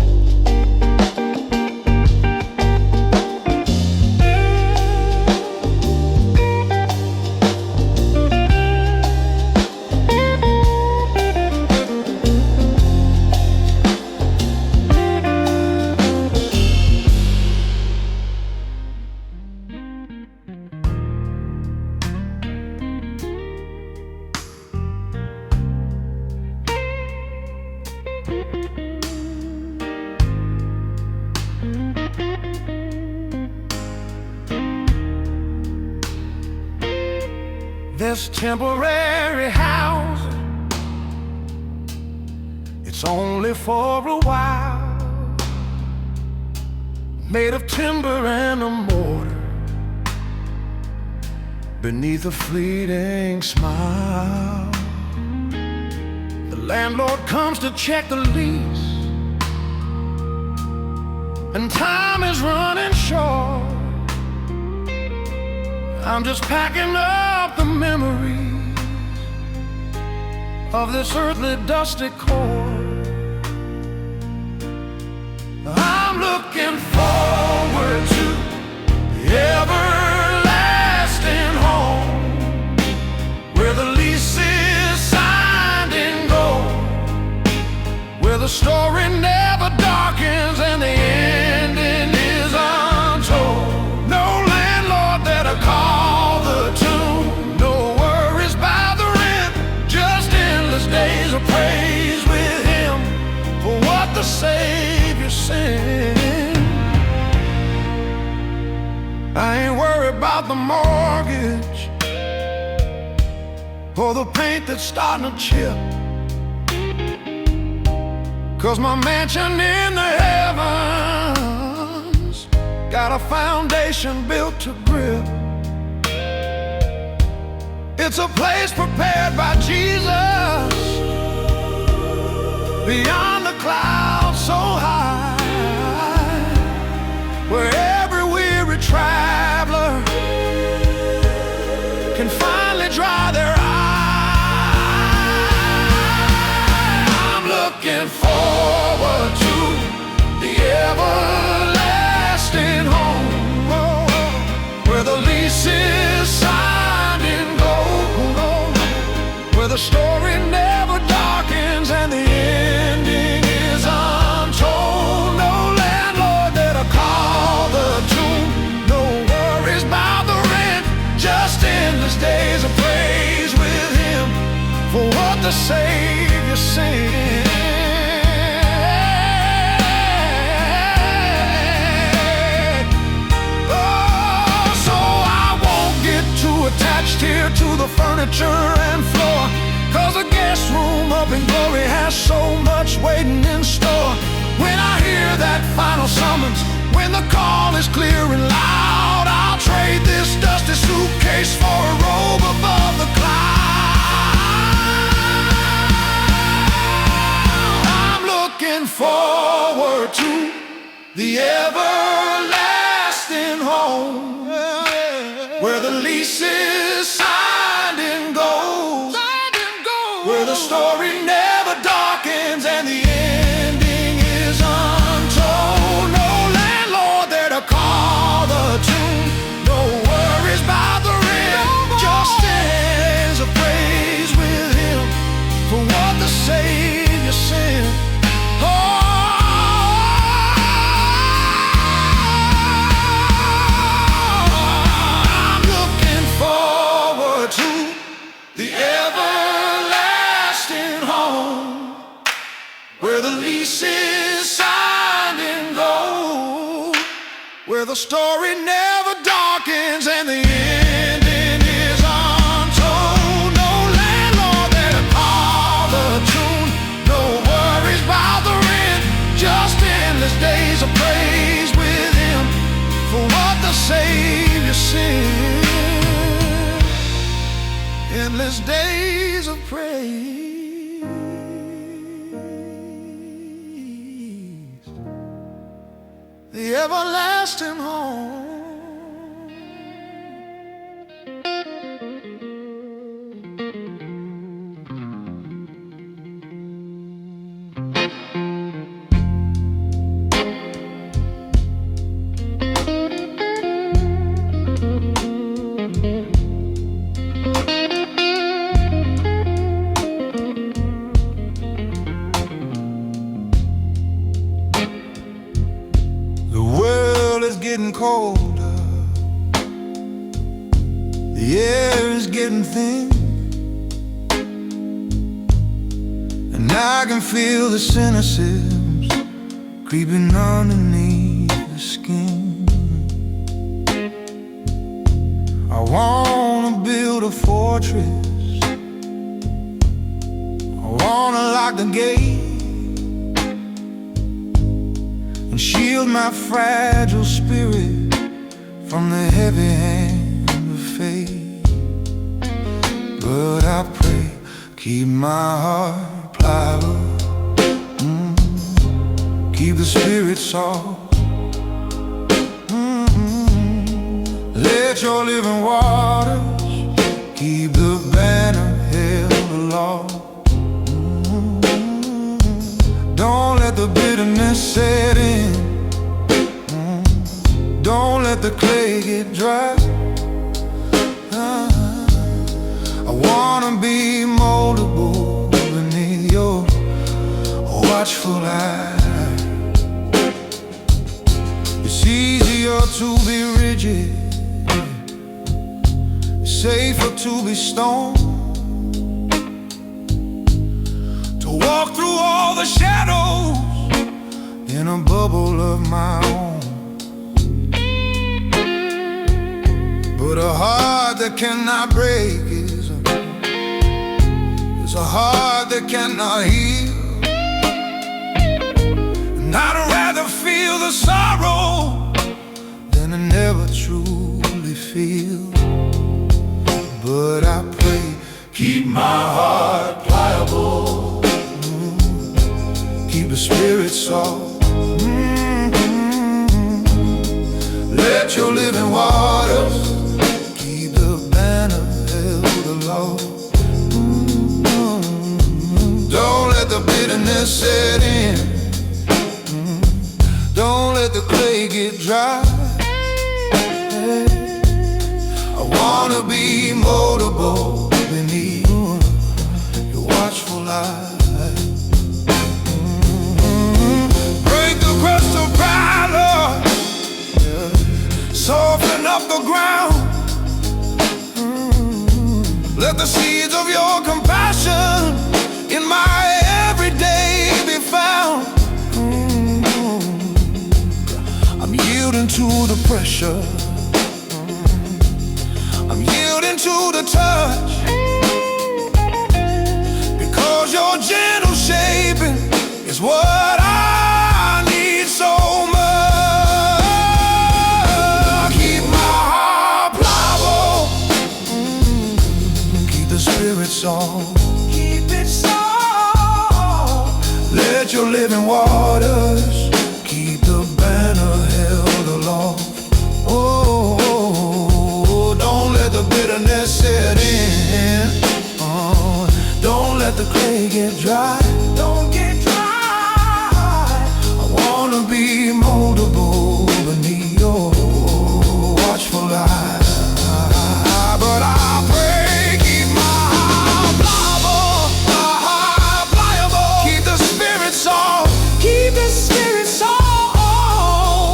This temporary house, it's only for a while, made of timber and a mortar, beneath a fleeting smile. The landlord comes to check the lease, and time is running short. I'm just packing up the memories of this earthly dusty core. I'm looking forward to the everlasting home, where the lease is signed in gold, where the story never darkens and the ending is untold. No landlord that'll call the tune, no worries about the rent, just endless days of praise with Him for what the Savior sent. I ain't worried about the mortgage or the paint that's starting to chip, 'cause my mansion in the heavens got a foundation built to grip. It's a place prepared by Jesus, beyond the clouds so high, where every weary traveler can finally dry their eyes. I'm looking forward to the everlasting home, where the lease is signed in gold, where the story never darkens and the ending is untold. the Savior sent. Attached here to the furniture and floor, 'cause the guest room up in glory has so much waiting in store. When I hear that final summons, when the call is clear and loud, I'll trade this dusty suitcase for a robe above the cloud. I'm looking forward to the everlasting home, where the lease is signed in gold, where the story never darkens and the ending is untold. No landlord there to call the tune, no worries about the rent, just stands of praise with him for what the Savior sent. Where the lease is signed in gold, where the story never darkens and the ending is untold. No landlord there to call the tune, no worries about the rent, just endless days of praise with him for what the Savior sent. Endless days of praise, the everlasting home. Getting colder, the air is getting thin, and I can feel the cynicism creeping underneath the skin. I wanna build a fortress, I wanna lock the gate and shield my fragile spirit from the heavy hand of fate. But I pray, keep my heart pliable, keep the spirit soft. Let your living waters keep the banner held aloft. Don't let the bitterness set in, don't let the clay get dry. I wanna be moldable beneath your watchful eye. It's easier to be rigid, safer to be stoned, to walk through all the shadows in a bubble of my own. But a heart that cannot break is a heart that cannot heal. And I'd rather feel the sorrow than to never truly feel. But I pray, keep my heart pliable, keep the spirit soft. Let your living waters keep the banner held aloft. Don't let the bitterness set in, don't let the clay get dry. I wanna be moldable beneath your watchful eye. Break the crust of pride, Lord, soften up the ground. Let the seeds of your compassion yielding to the pressure. I'm yielding to the touch, because your gentle shaping is what I need so much. Keep my heart pliable, keep the spirit soft, keep it soft. Let your living waters keep the banner held aloft. Oh, don't let the bitterness set in. Don't let the clay get dry. Don't get dry. I wanna be moldable beneath your watchful eye. But I pray, keep my heart pliable, keep the spirit soft, keep the spirit soft.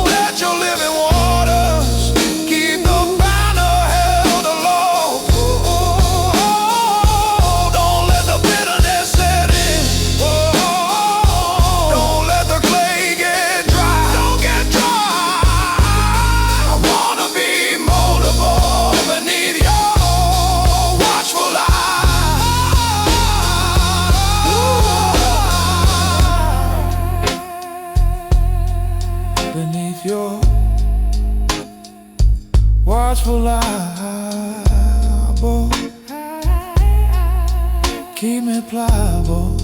Let your living waters keep the banner held aloft. Don't let the bitterness set in. Don't let the clay get dry. Don't get dry. I wanna be moldable beneath your watchful eye. Beneath your watchful eye, boy, keep me pliable.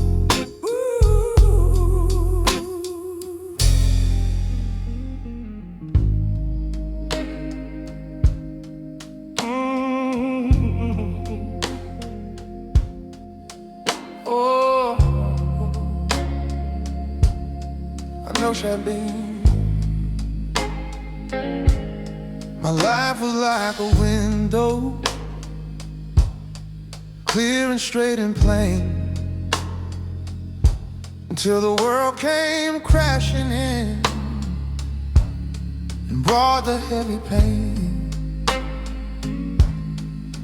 Oh, I know Charlene. My life was like a window, clear and straight and plain, until the world came crashing in and brought the heavy pain.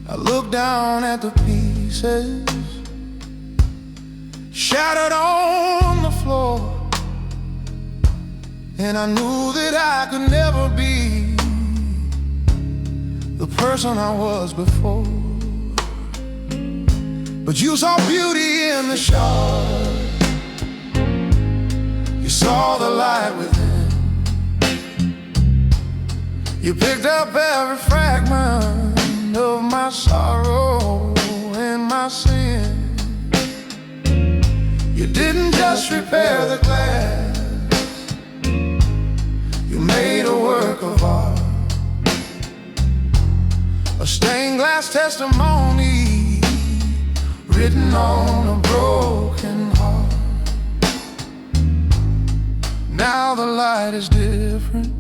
I looked down at the pieces shattered on the floor, and I knew that I could never be the person I was before. But you saw beauty in the shards, you saw the light within. You picked up every fragment of my sorrow and my sin. You didn't just repair the glass, you made a work of art, a stained glass testimony written on a broken heart. Now the light is different,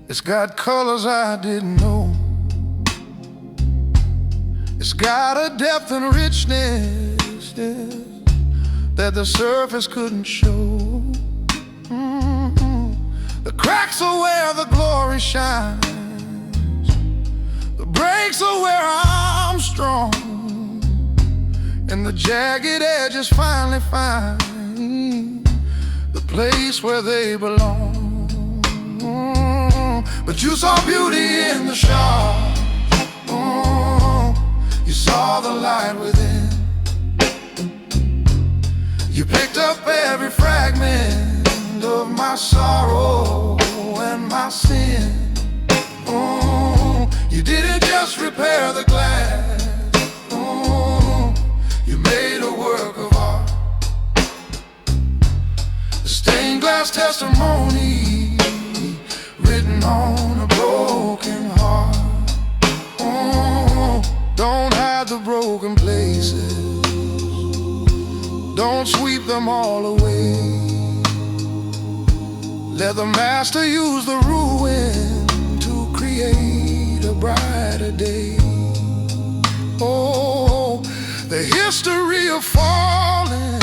it's got colors I didn't know, it's got a depth and richness that the surface couldn't show. The cracks are where the glory shines, the breaks are where I'm strong, and the jagged edges finally find the place where they belong. But you saw beauty in the shards, you saw the light within. You picked up every fragment of my sorrow and my sin. You didn't just repair the glass, you made a work of art, a stained glass testimony written on a broken heart. Don't hide the broken places, don't sweep them all away. Let the master use the ruin to create a brighter day. Oh, the history of falling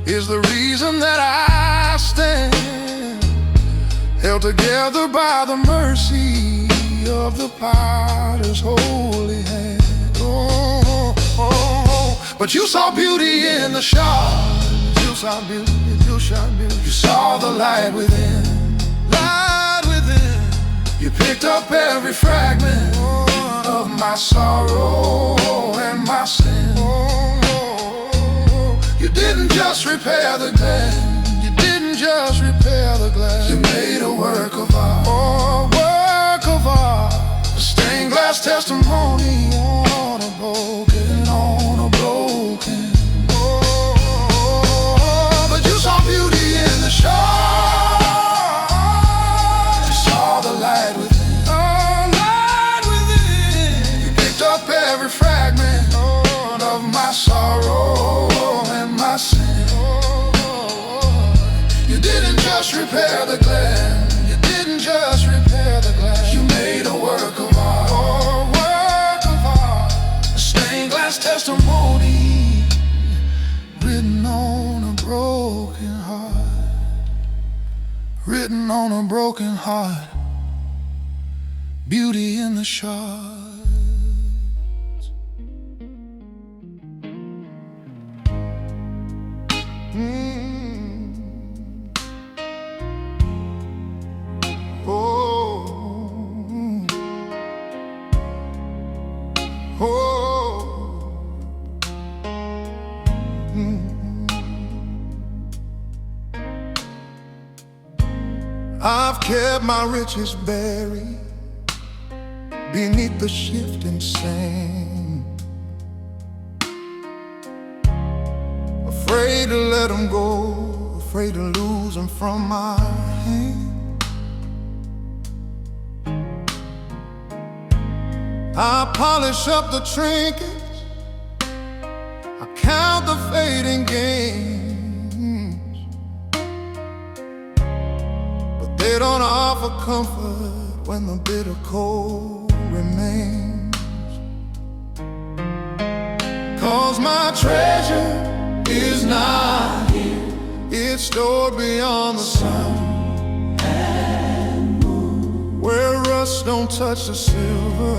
is the reason that I stand, held together by the mercy of the potter's holy hand. Oh, but you saw beauty in the shards, you saw beauty, you saw beauty, you saw the light within. You picked up every fragment of my sorrow and my sin. You didn't just repair the glass. You didn't just repair the glass. You made a work of art. Oh, a work of art. A stained glass testimony on a broken, on a broken. Oh, but you saw beauty in the shards. You saw the light within. Oh, light within. You picked up every fragment of my sorrow and my sin. You didn't just repair the glass. You didn't just repair the glass. You made a work of art. Oh, a work of art. A stained glass testimony written on a broken heart. Written on a broken heart. Beauty in the shards. I've kept my riches buried beneath the shifting sand, afraid to let them go, afraid to lose them from my hand. I polish up the trinkets, I count the fading gains. They don't offer comfort when the bitter cold remains. 'Cause my treasure is not here. It's stored beyond the sun and moon, where rust don't touch the silver,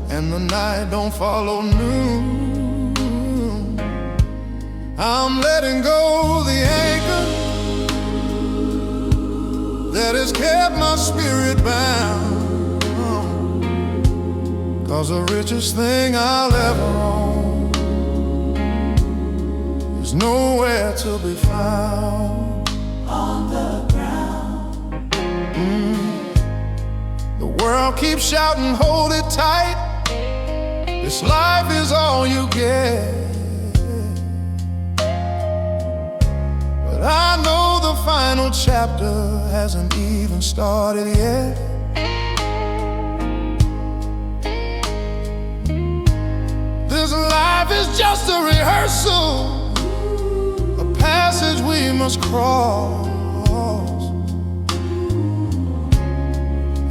and the night don't follow noon. I'm letting go the anchor that has kept my spirit bound. 'Cause the richest thing I'll ever own is nowhere to be found. On the ground. The world keeps shouting, hold it tight. This life is all you get. But I know the final chapter hasn't even started yet. This life is just a rehearsal, a passage we must cross.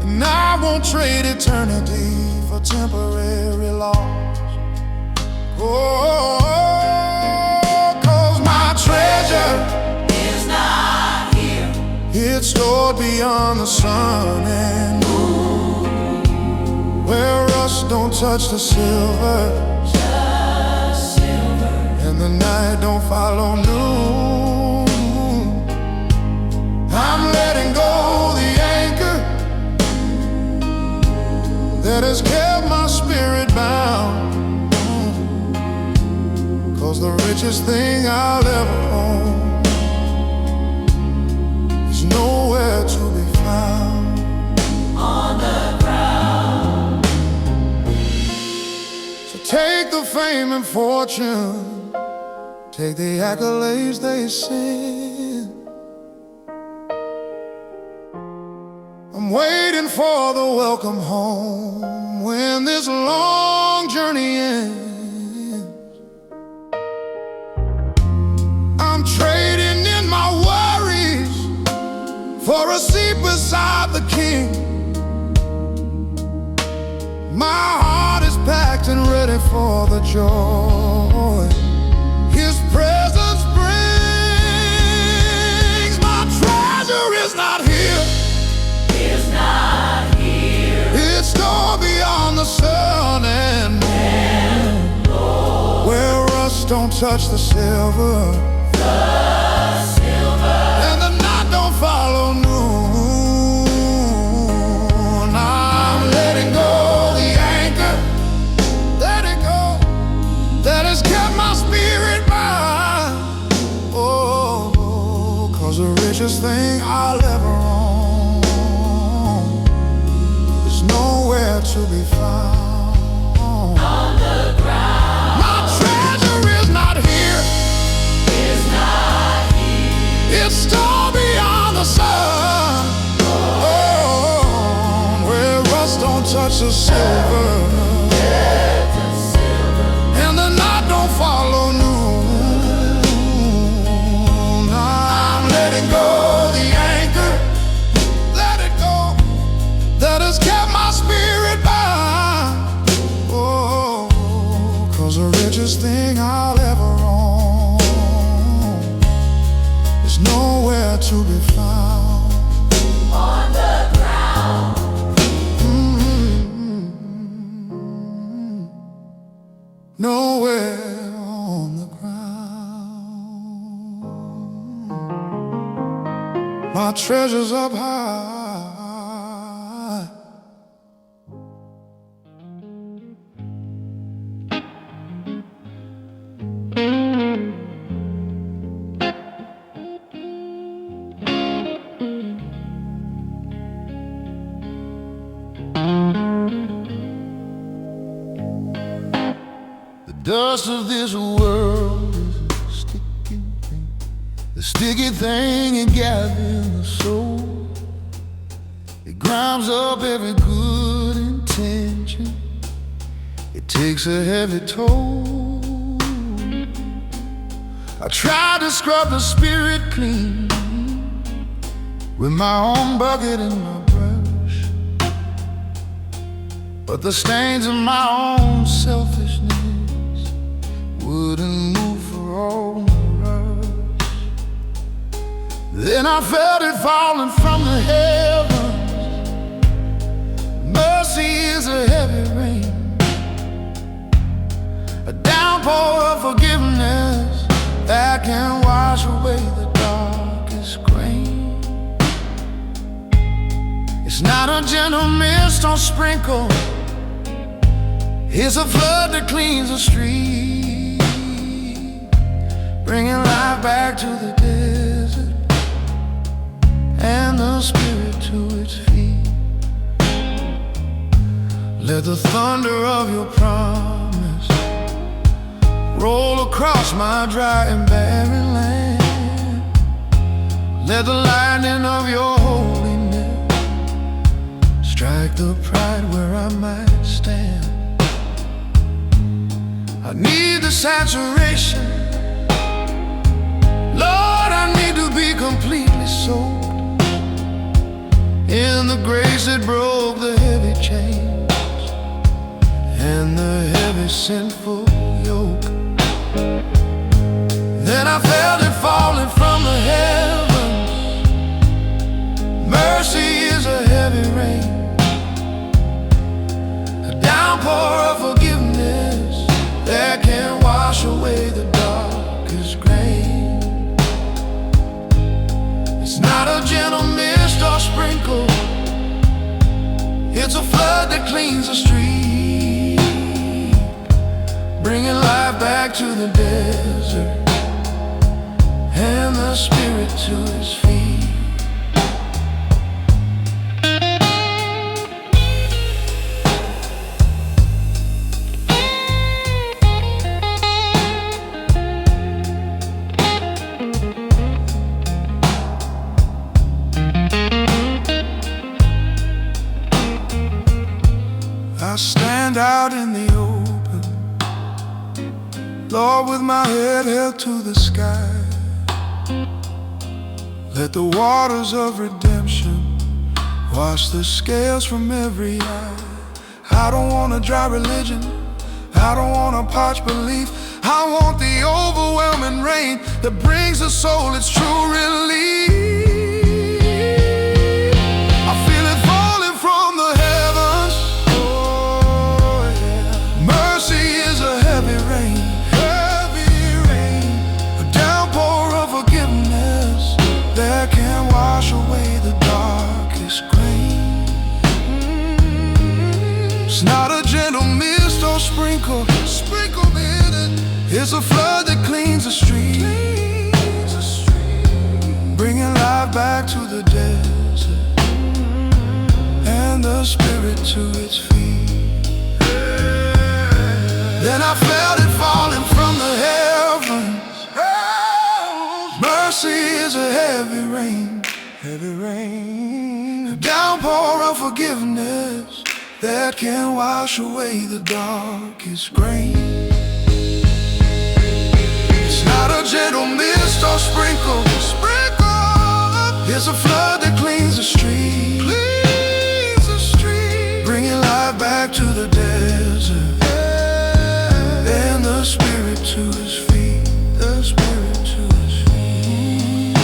And I won't trade eternity for temporary loss. Oh, 'cause my treasure Is not here. it's stored beyond the sun and moon, where rust don't touch the silver, Just silver. and the night don't follow noon. I'm letting go the anchor that has kept my spirit bound. 'Cause the richest thing I'll ever own is nowhere to be found. On the ground. So take the fame and fortune, take the accolades they send. I'm waiting for the welcome home when this long journey ends. I'm trading in my worries for a seat beside the king. My heart is packed and ready for the joy His presence brings. My treasure is not here. Is not here. It's stored beyond the sun and moon, where rust don't touch the silver, The silver. and the night don't follow noon. thing I'll ever own is nowhere to be found. On the ground My treasure is not here, is not here. it's stored beyond the sun. Oh, where rust don't touch the silver, and the night don't follow noon. I'm letting go the anchor, let it go, that has kept my spirit bound. Oh, 'cause the richest thing I'll ever own is nowhere to be found. On the ground Nowhere on the ground. My treasure's up high. The dust of this world is a sticky thing. The sticky thing it gathers the soul. It grinds up every good intention. It takes a heavy toll. I tried to scrub the spirit clean with my own bucket and my brush, but the stains of my own selfishness wouldn't move for all my rush. Then I felt it falling from the heavens. Mercy is a heavy rain, a downpour of forgiveness that can wash away the darkest grain. It's not a gentle mist or sprinkle, it's a flood that cleans the street, bringing life back to the desert and the spirit to its feet. Let the thunder of your promise roll across my dry and barren land. Let the lightning of your holiness strike the pride where I might stand. I need the saturation, Lord, I need to be completely soaked in the grace that broke the heavy chains and the heavy sinful yoke. Then I felt it falling from the heavens. Mercy is a heavy rain, a downpour of forgiveness that can wash away the darkest grain. It's not a gentle mist or sprinkle, it's a flood that cleans the street, bringing life back to the desert and the spirit to his feet. I stand out in the open, Lord, with my head held to the sky. Let the waters of redemption wash the scales from every eye. I don't want a dry religion, I don't want a parched belief. I want the overwhelming rain that brings the soul its true relief. I feel it falling from the heavens. Oh yeah. Mercy is a heavy rain, a downpour of forgiveness that can wash away the darkest grain. It's not a gentle mist or sprinkle in it, it's a flood that cleans the street, bringing life back to the desert and the spirit to its feet. Then I felt it falling from the heavens. Mercy is a heavy rain, a downpour of forgiveness that can wash away the darkest grain. It's not a gentle mist or sprinkle. It's a flood that cleans the street, bringing life back to the desert and the spirit to his feet, the spirit to his feet.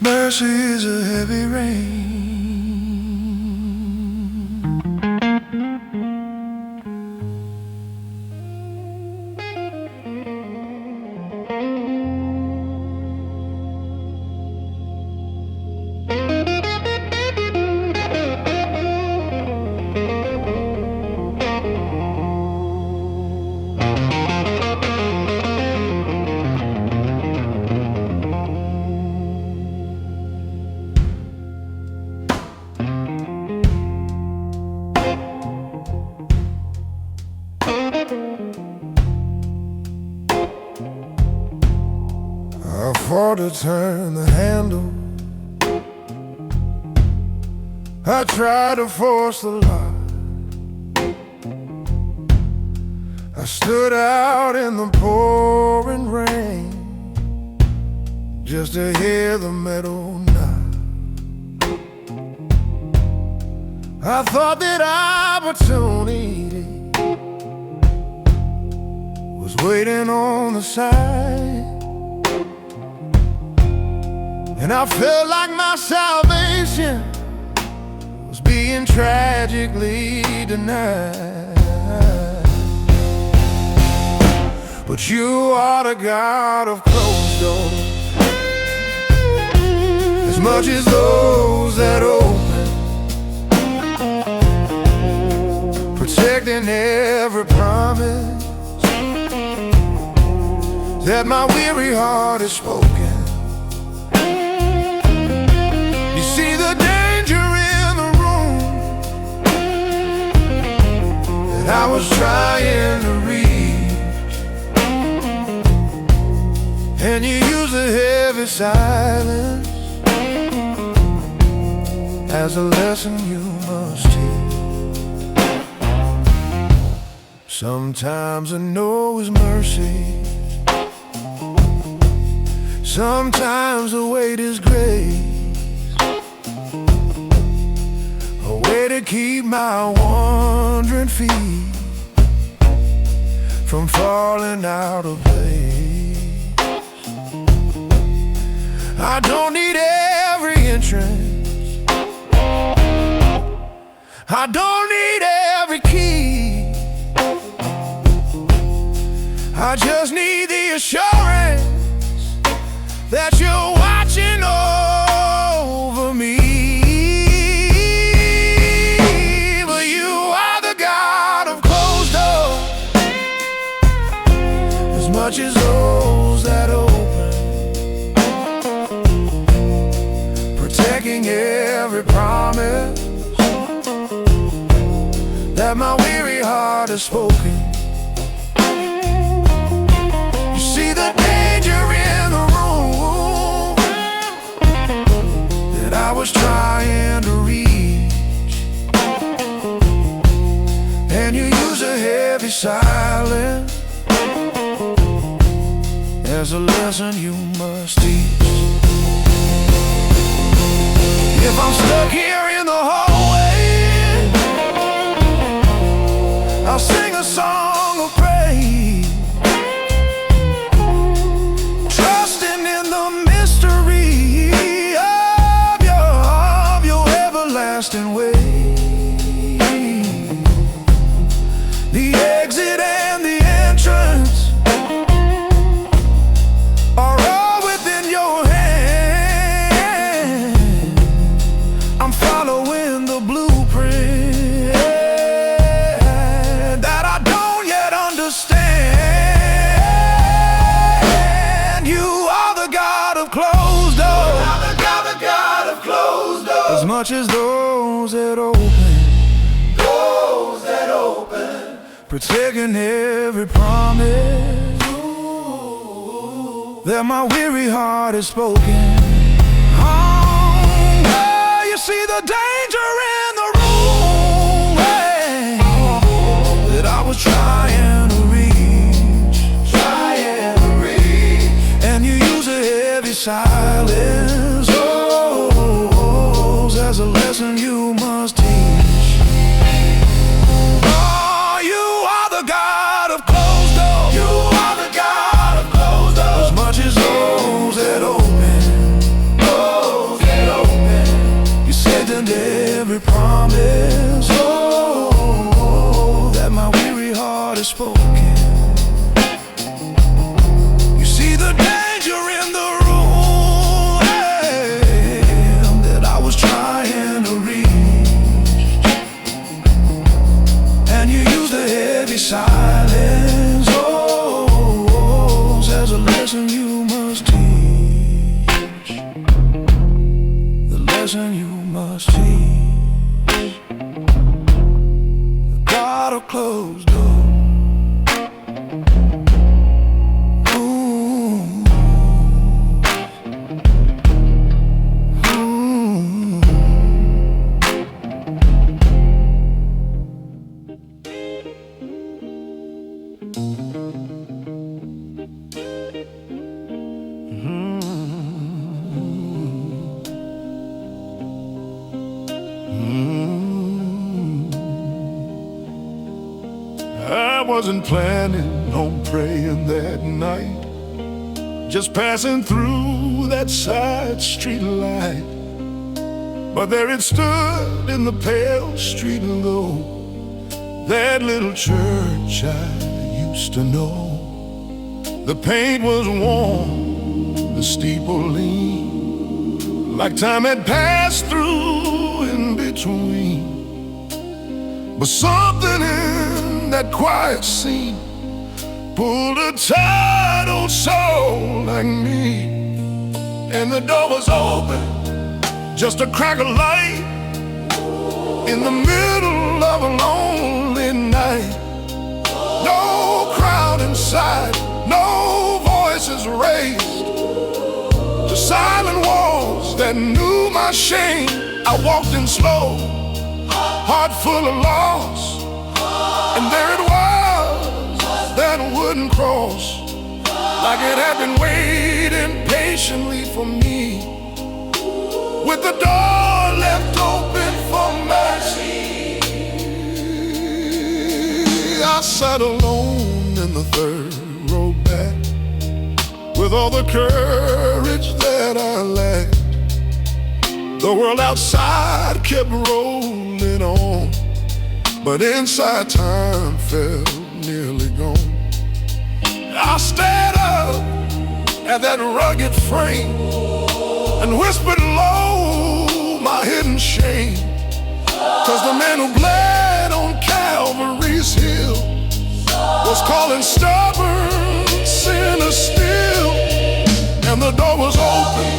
Mercy is a heavy rain. I fought to turn the handle. I tried to force the lock. I stood out in the pouring rain just to hear the metal knock. I thought that opportunity was waiting on the side, and I felt like my salvation was being tragically denied. But you are the God of closed doors, as much as those that open, protecting every promise that my weary heart has spoken. You see the danger in the room that I was trying to reach, and you use the heavy silence as a lesson you must teach. Sometimes a no is mercy, sometimes the wait is grace, a way to keep my wandering feet from falling out of place. I don't need every entrance, I don't need every key, I just need the assurance that you're watching over me. But you are the God of closed doors, as much as those that open, protecting every promise that my weary heart has spoken. You see the danger in the room that I was trying to reach, and you use a heavy silence as a lesson you must teach. If I'm stuck here in the hallway, I'll sing a song of praise, trusting in the mystery of your everlasting way. much as those that open, protecting every promise that my weary heart has spoken. Oh, you see the danger in the room, that I was trying to reach, and you use a heavy silence, as a lesson you must teach. Oh, you are the God of closed doors. You are the God of closed doors. As much as those that open, you said in every promise, that my weary heart has spoken. You see the danger in the room, that I was trying to reach, and you used the heavy silence, as a lesson you must teach. The lesson you must teach. The God of closed doors. I wasn't planning on praying that night, just passing through that side street light. But there it stood in the pale street glow, that little church I used to know. The paint was worn, the steeple leaned, like time had passed through in between. But something in that quiet scene pulled a tired old soul like me. And the door was open, just a crack of light, in the middle of a lonely night. No crowd inside, no voices raised, just silent walls that knew my shame. I walked in slow, heart full of loss, and there it was, that wooden cross, like it had been waiting patiently for me, with the door left open for mercy. I sat alone in the third row back, with all the courage that I lacked. The world outside kept rolling on, but inside time felt nearly gone. I stared up at that rugged frame and whispered low my hidden shame. 'Cause the man who bled on Calvary's hill was calling stubborn sinners still. And the door was open,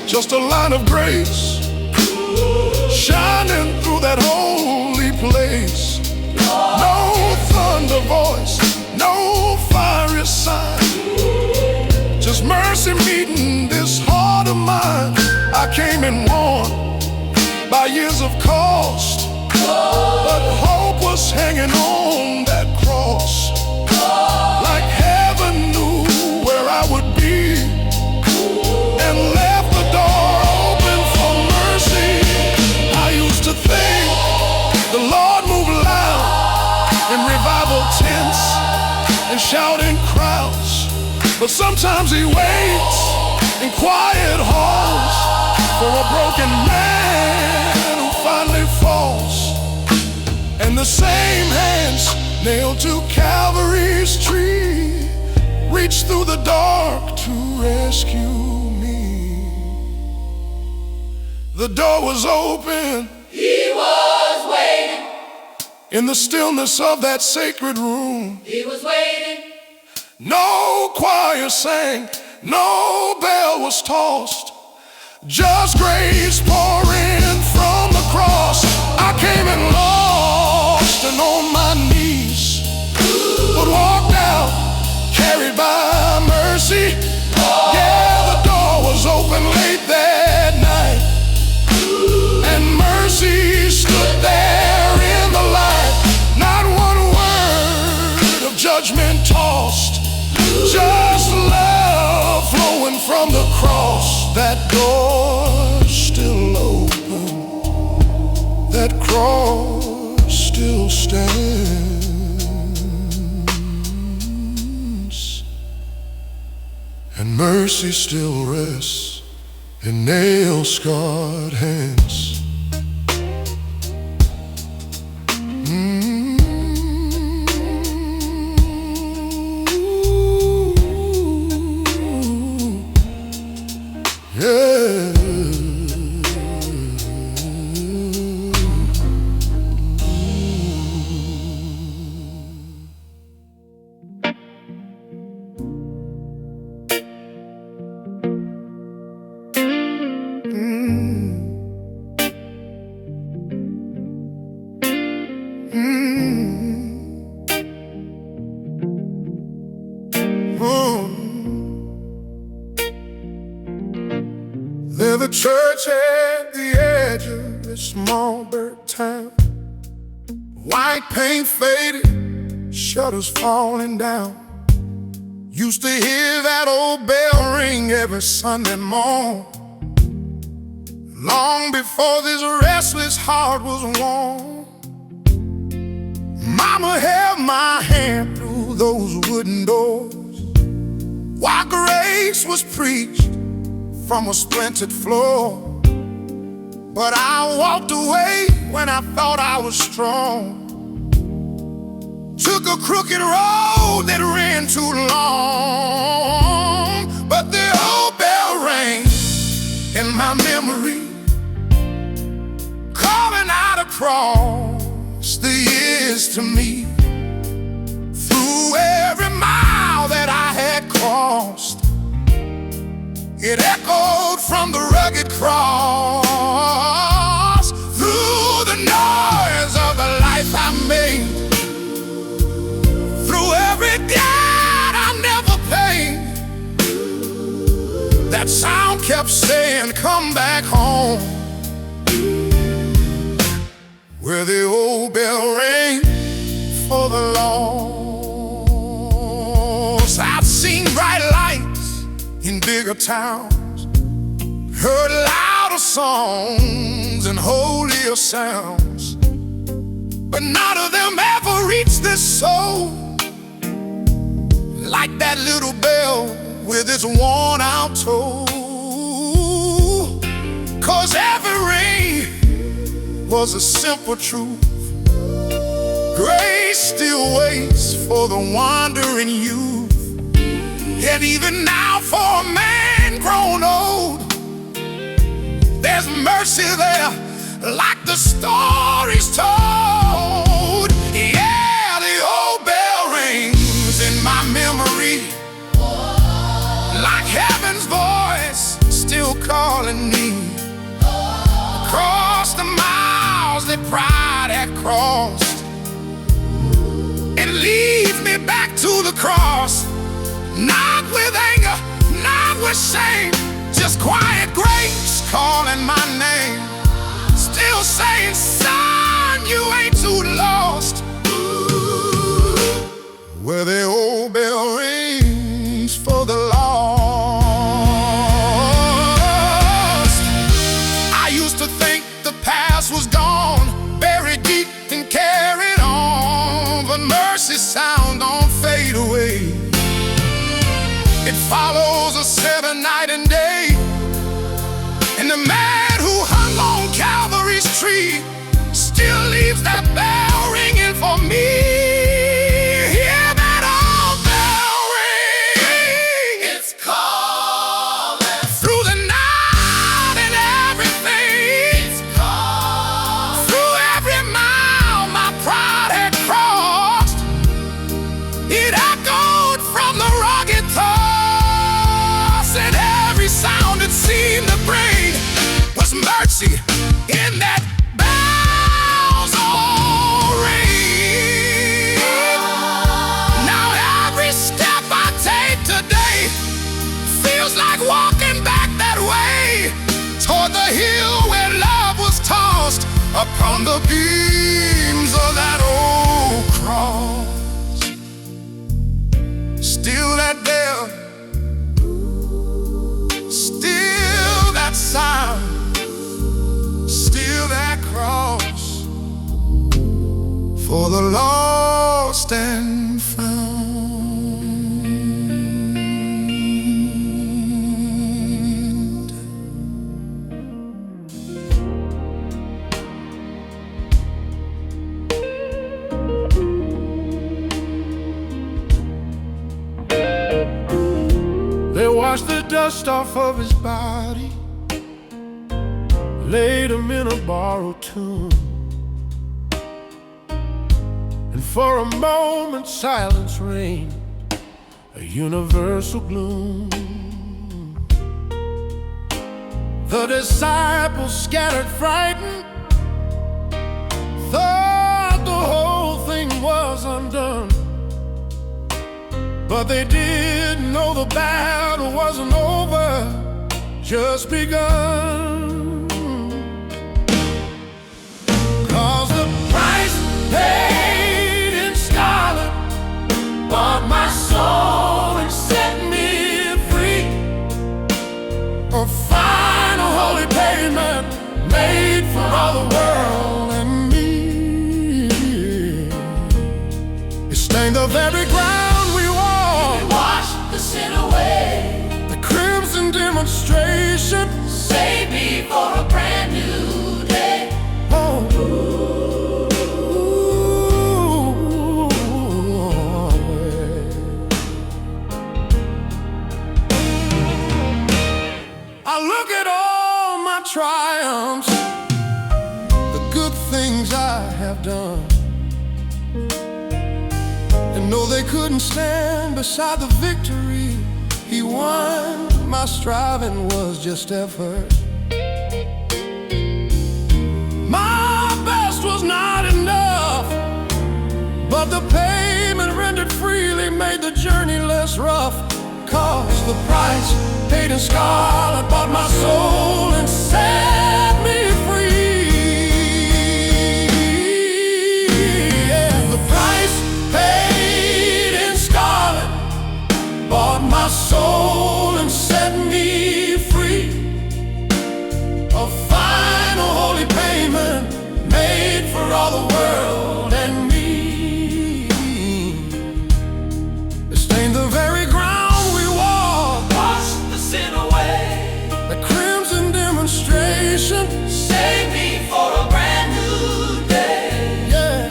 just a line of grace shining through that holy place. No thunder voice, no fiery sign, just mercy meeting this heart of mine. I came in worn by years of cost, but hope was hanging on that cross. Like heaven knew where I would be, and left the door open for mercy. I used to think the Lord moved loud in revival tents and shouting crowds, but sometimes He waits in quiet halls for a broken man who finally falls. And the same hands nailed to Calvary's tree reach through the dark to rescue me. The door was open, He was waiting, in the stillness of that sacred room. He was waiting. No choir sang, no bell was tossed, just grace pouring from came and lost, and on my knees would walk down, carried by mercy. Yeah, the door was open late that night, and mercy stood there in the light. Not one word of judgment tossed, just love flowing from the cross. That door still open, that cross still stands, and mercy still rests in nail-scarred hands. Yeah. There's a church at the edge of this small bird town. White paint faded, shutters falling down. Used to hear that old bell ring every Sunday morn, long before this restless heart was warm. Mama held my hand through those wooden doors while grace was preached from a splintered floor. But I walked away when I thought I was strong. Took a crooked road that ran too long. But the old bell rang in my memory, calling out across the years to me. Through every mile that I had crossed, it echoed from the rugged cross. Through the noise of the life I made, through every debt I never paid, that sound kept saying, come back home, where the old bell rang for the lost. I've seen bright lights in bigger towns, heard louder songs and holier sounds, but none of them ever reached this soul like that little bell with its worn out toll. 'Cause every ring was a simple truth. Grace still waits for the wandering youth. And even now for a man grown old, there's mercy there like the stories told. Yeah, the old bell rings in my memory, like heaven's voice still calling me. Across the miles that pride had crossed, and leads me back to the cross. Not with anger, not with shame, just quiet grace calling my name. Still saying, son, you ain't too lost. Where the old bell rings for the lost. I used to think the past was gone, buried deep and carried on, but mercy's sound don't fade away. It follows us every night and day. And the man who hung on Calvary's tree still leaves that bell ringing for me. Hear that old bell ring, it's calling through the night and everything. It's calling through every mile my pride had crossed. It echoed from the rugged toss, and every sound it seemed to bring was mercy in that bell upon the beams of that old cross. Still that bell, still that sound, still that cross for the lost and found. They washed the dust off of his body, laid him in a borrowed tomb, and for a moment silence reigned, a universal gloom. The disciples scattered frightened, thought the whole thing was undone. But they didn't know the battle wasn't over, just begun. 'Cause the price paid in scarlet bought my soul and set me free. A final holy payment made for all the world and me. It stained the very ground sin away. The crimson demonstration save me for a brand new day. Oh. I look at all my triumphs, the good things I have done, and know they couldn't stand beside the victory he won. My striving was just effort. My best was not enough, but the payment rendered freely made the journey less rough. 'Cause the price paid in scarlet bought my soul and set me free. Yeah, the price paid bought my soul and set me free. A final holy payment made for all the world and me. It stained the very ground we walk, washed the sin away. The crimson demonstration saved me for a brand new day. Yeah.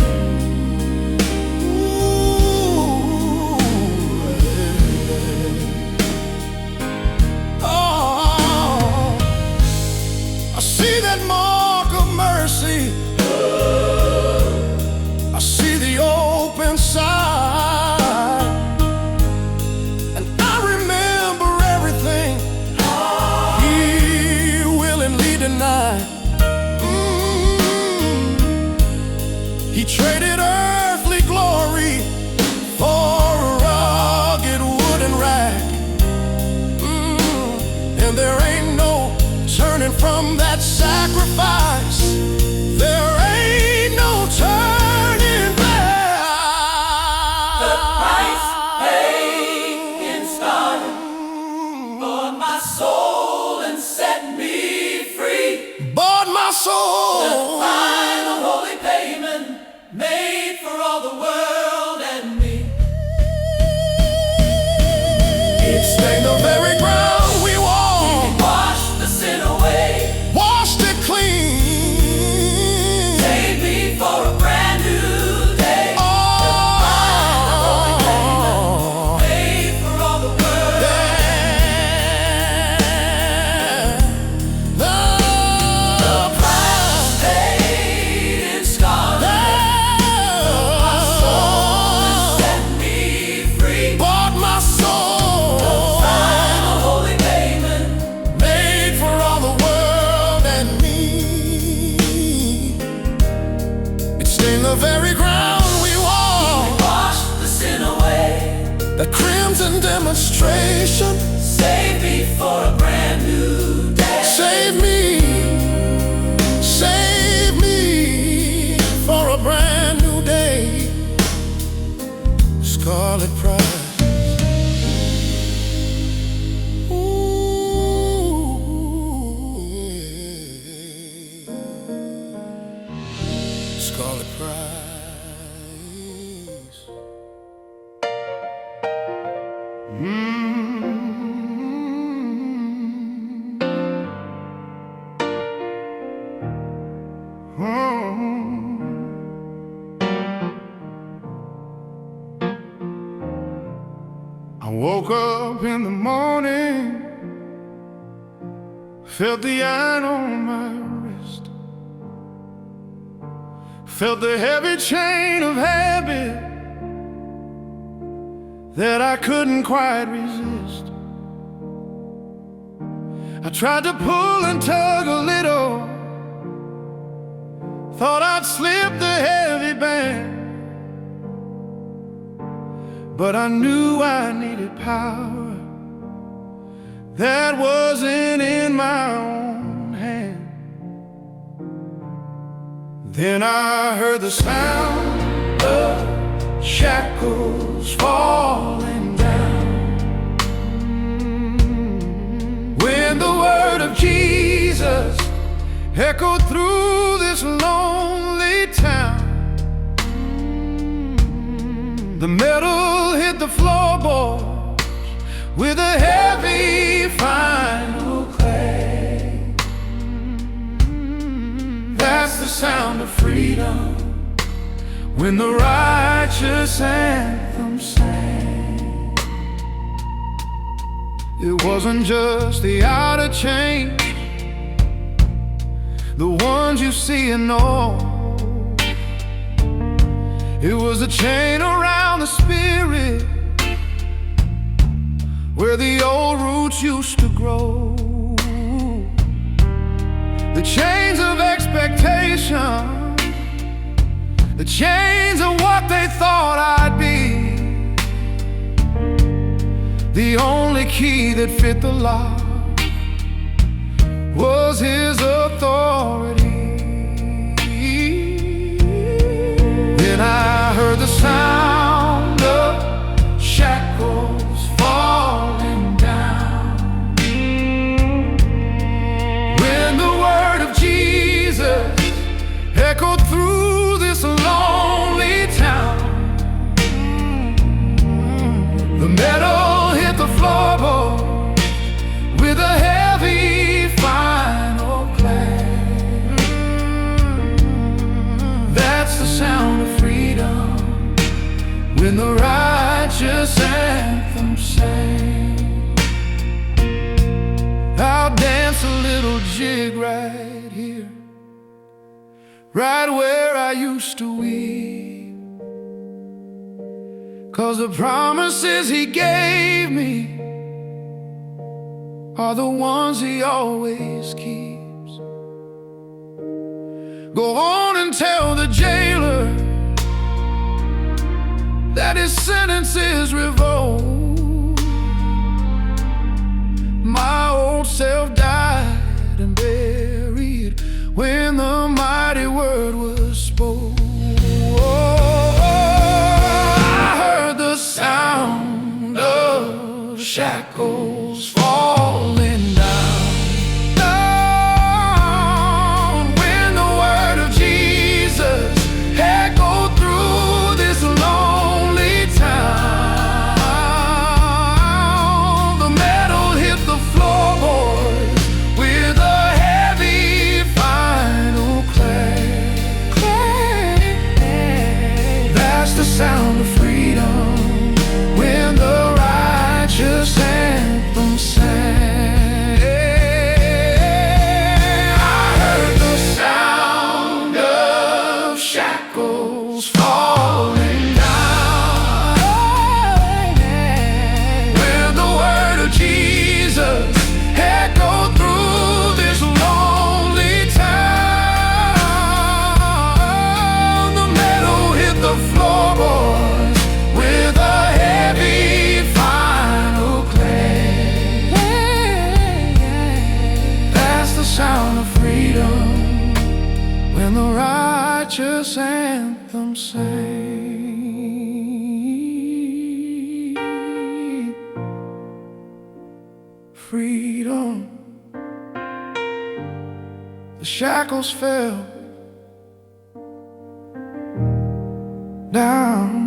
See that mark of mercy, I see the open side, and I remember everything he willingly denied. He traded earthly glory for a rugged wooden rack, and there ain't no turning from that sacrifice. There ain't no turning back. The price paid in scarlet bought my soul and set me free. Bought my soul. The final holy payment made for all the world and me. It stained the very ground we walk, washed the sin away, washed it clean. scarlet prize. Scarlet prize. I woke up in the morning, felt the iron on my wrist, felt the heavy chain of habit that I couldn't quite resist. I tried to pull and tug a little, thought I'd slip the heavy band, but I knew I needed power that wasn't in my own hand. Then I heard the sound of shackles falling down. When the word of Jesus echoed through this lonely town, the metal hit the floorboards with a heavy final clang. That's the sound of freedom when the righteous anthem sang. It wasn't just the outer chains, the ones you see and know. It was a chain around the spirit where the old roots used to grow. The chains of expectation, the chains of what they thought I'd be. The only key that fit the lock was His authority. Then I heard the sound of shackles falling down. When the word of Jesus echoed through this lonely town, the metal hit the floorboard with a heavy final clang. That's the sound of freedom when the righteous anthem sang. I'll dance a little jig right here, right where I used to weep, 'cause the promises He gave me are the ones He always keeps. Go on and tell the jailer that his sentence is revoked. My old self died and buried when the mighty word was spoke. I heard the sound of shackles falling down. When the word of Jesus echoed through this lonely town, the metal hit the floorboards freedom. The shackles fell down.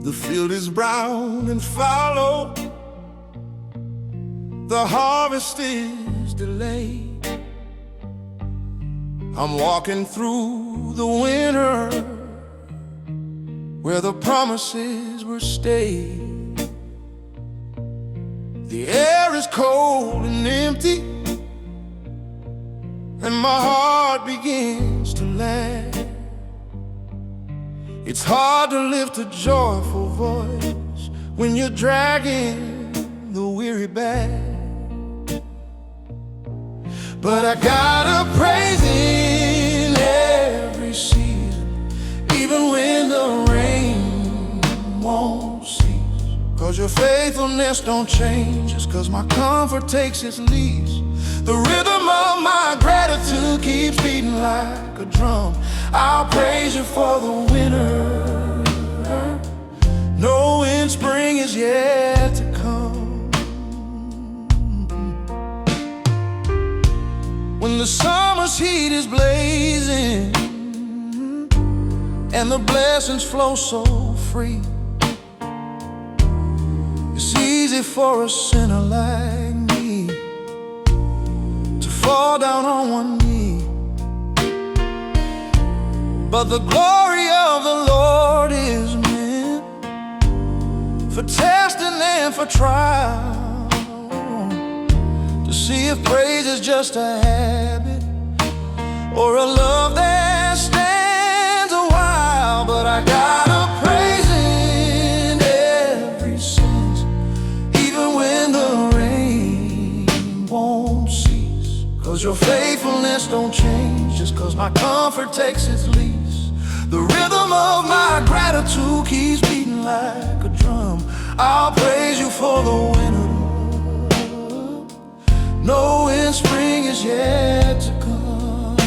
The field is brown and fallow, the harvest is delayed. I'm walking through the winter where the promises were stayed. The air is cold and empty, and my heart begins to lag. It's hard to lift a joyful voice when you're dragging the weary back. But I gotta praise in every season, even when the rain won't cease. 'Cause your faithfulness don't change, just 'cause my comfort takes its lease. The rhythm of my gratitude keeps beating like a drum. I'll praise you for the winter, knowing spring is yet to come. When the summer's heat is blazing and the blessings flow so free, it's easy for a sinner like me to fall down on one knee. But the glory of the Lord is meant for testing and for trial, to see if praise is just a habit or a love that stands a while. But I gotta praise in every sense, even when the rain won't cease. 'Cause your faithfulness don't change, just 'cause my comfort takes its lead. The rhythm of my gratitude keeps beating like a drum. I'll praise you for the winter, knowing spring is yet to come.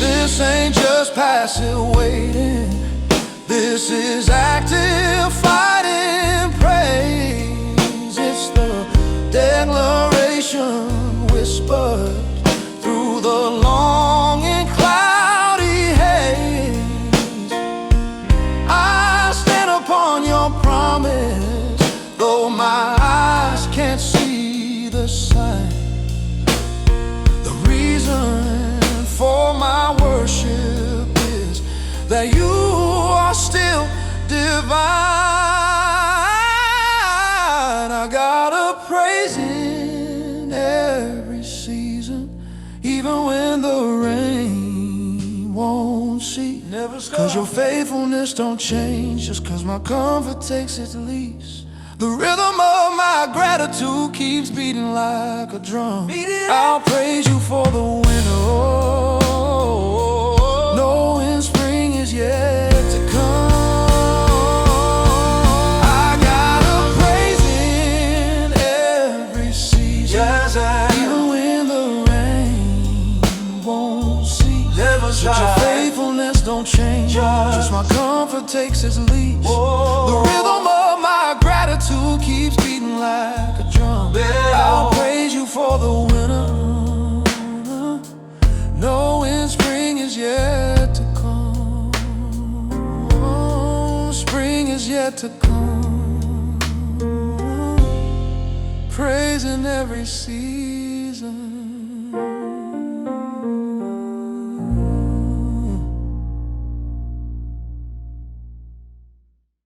This ain't just passive waiting, this is active fighting praise. It's the declaration whispered through the long and cloudy haze. I stand upon your promise, though my eyes can't see the sign. The reason for my worship is that you are still divine. I gotta praise in every season, even when the rain won't cease. 'Cause your faithfulness don't change, just 'cause my comfort takes its lease. The rhythm of my gratitude keeps beating like a drum. I'll praise you for the winter, knowing spring is yet to come. I gotta praise in every season, even when the rain won't cease. But your faithfulness don't change, just my comfort takes its lead. The rhythm of my gratitude keeps beating like a drum. I'll praise you for the winter, knowing spring is yet to come. Spring is yet to come. Praise in every season.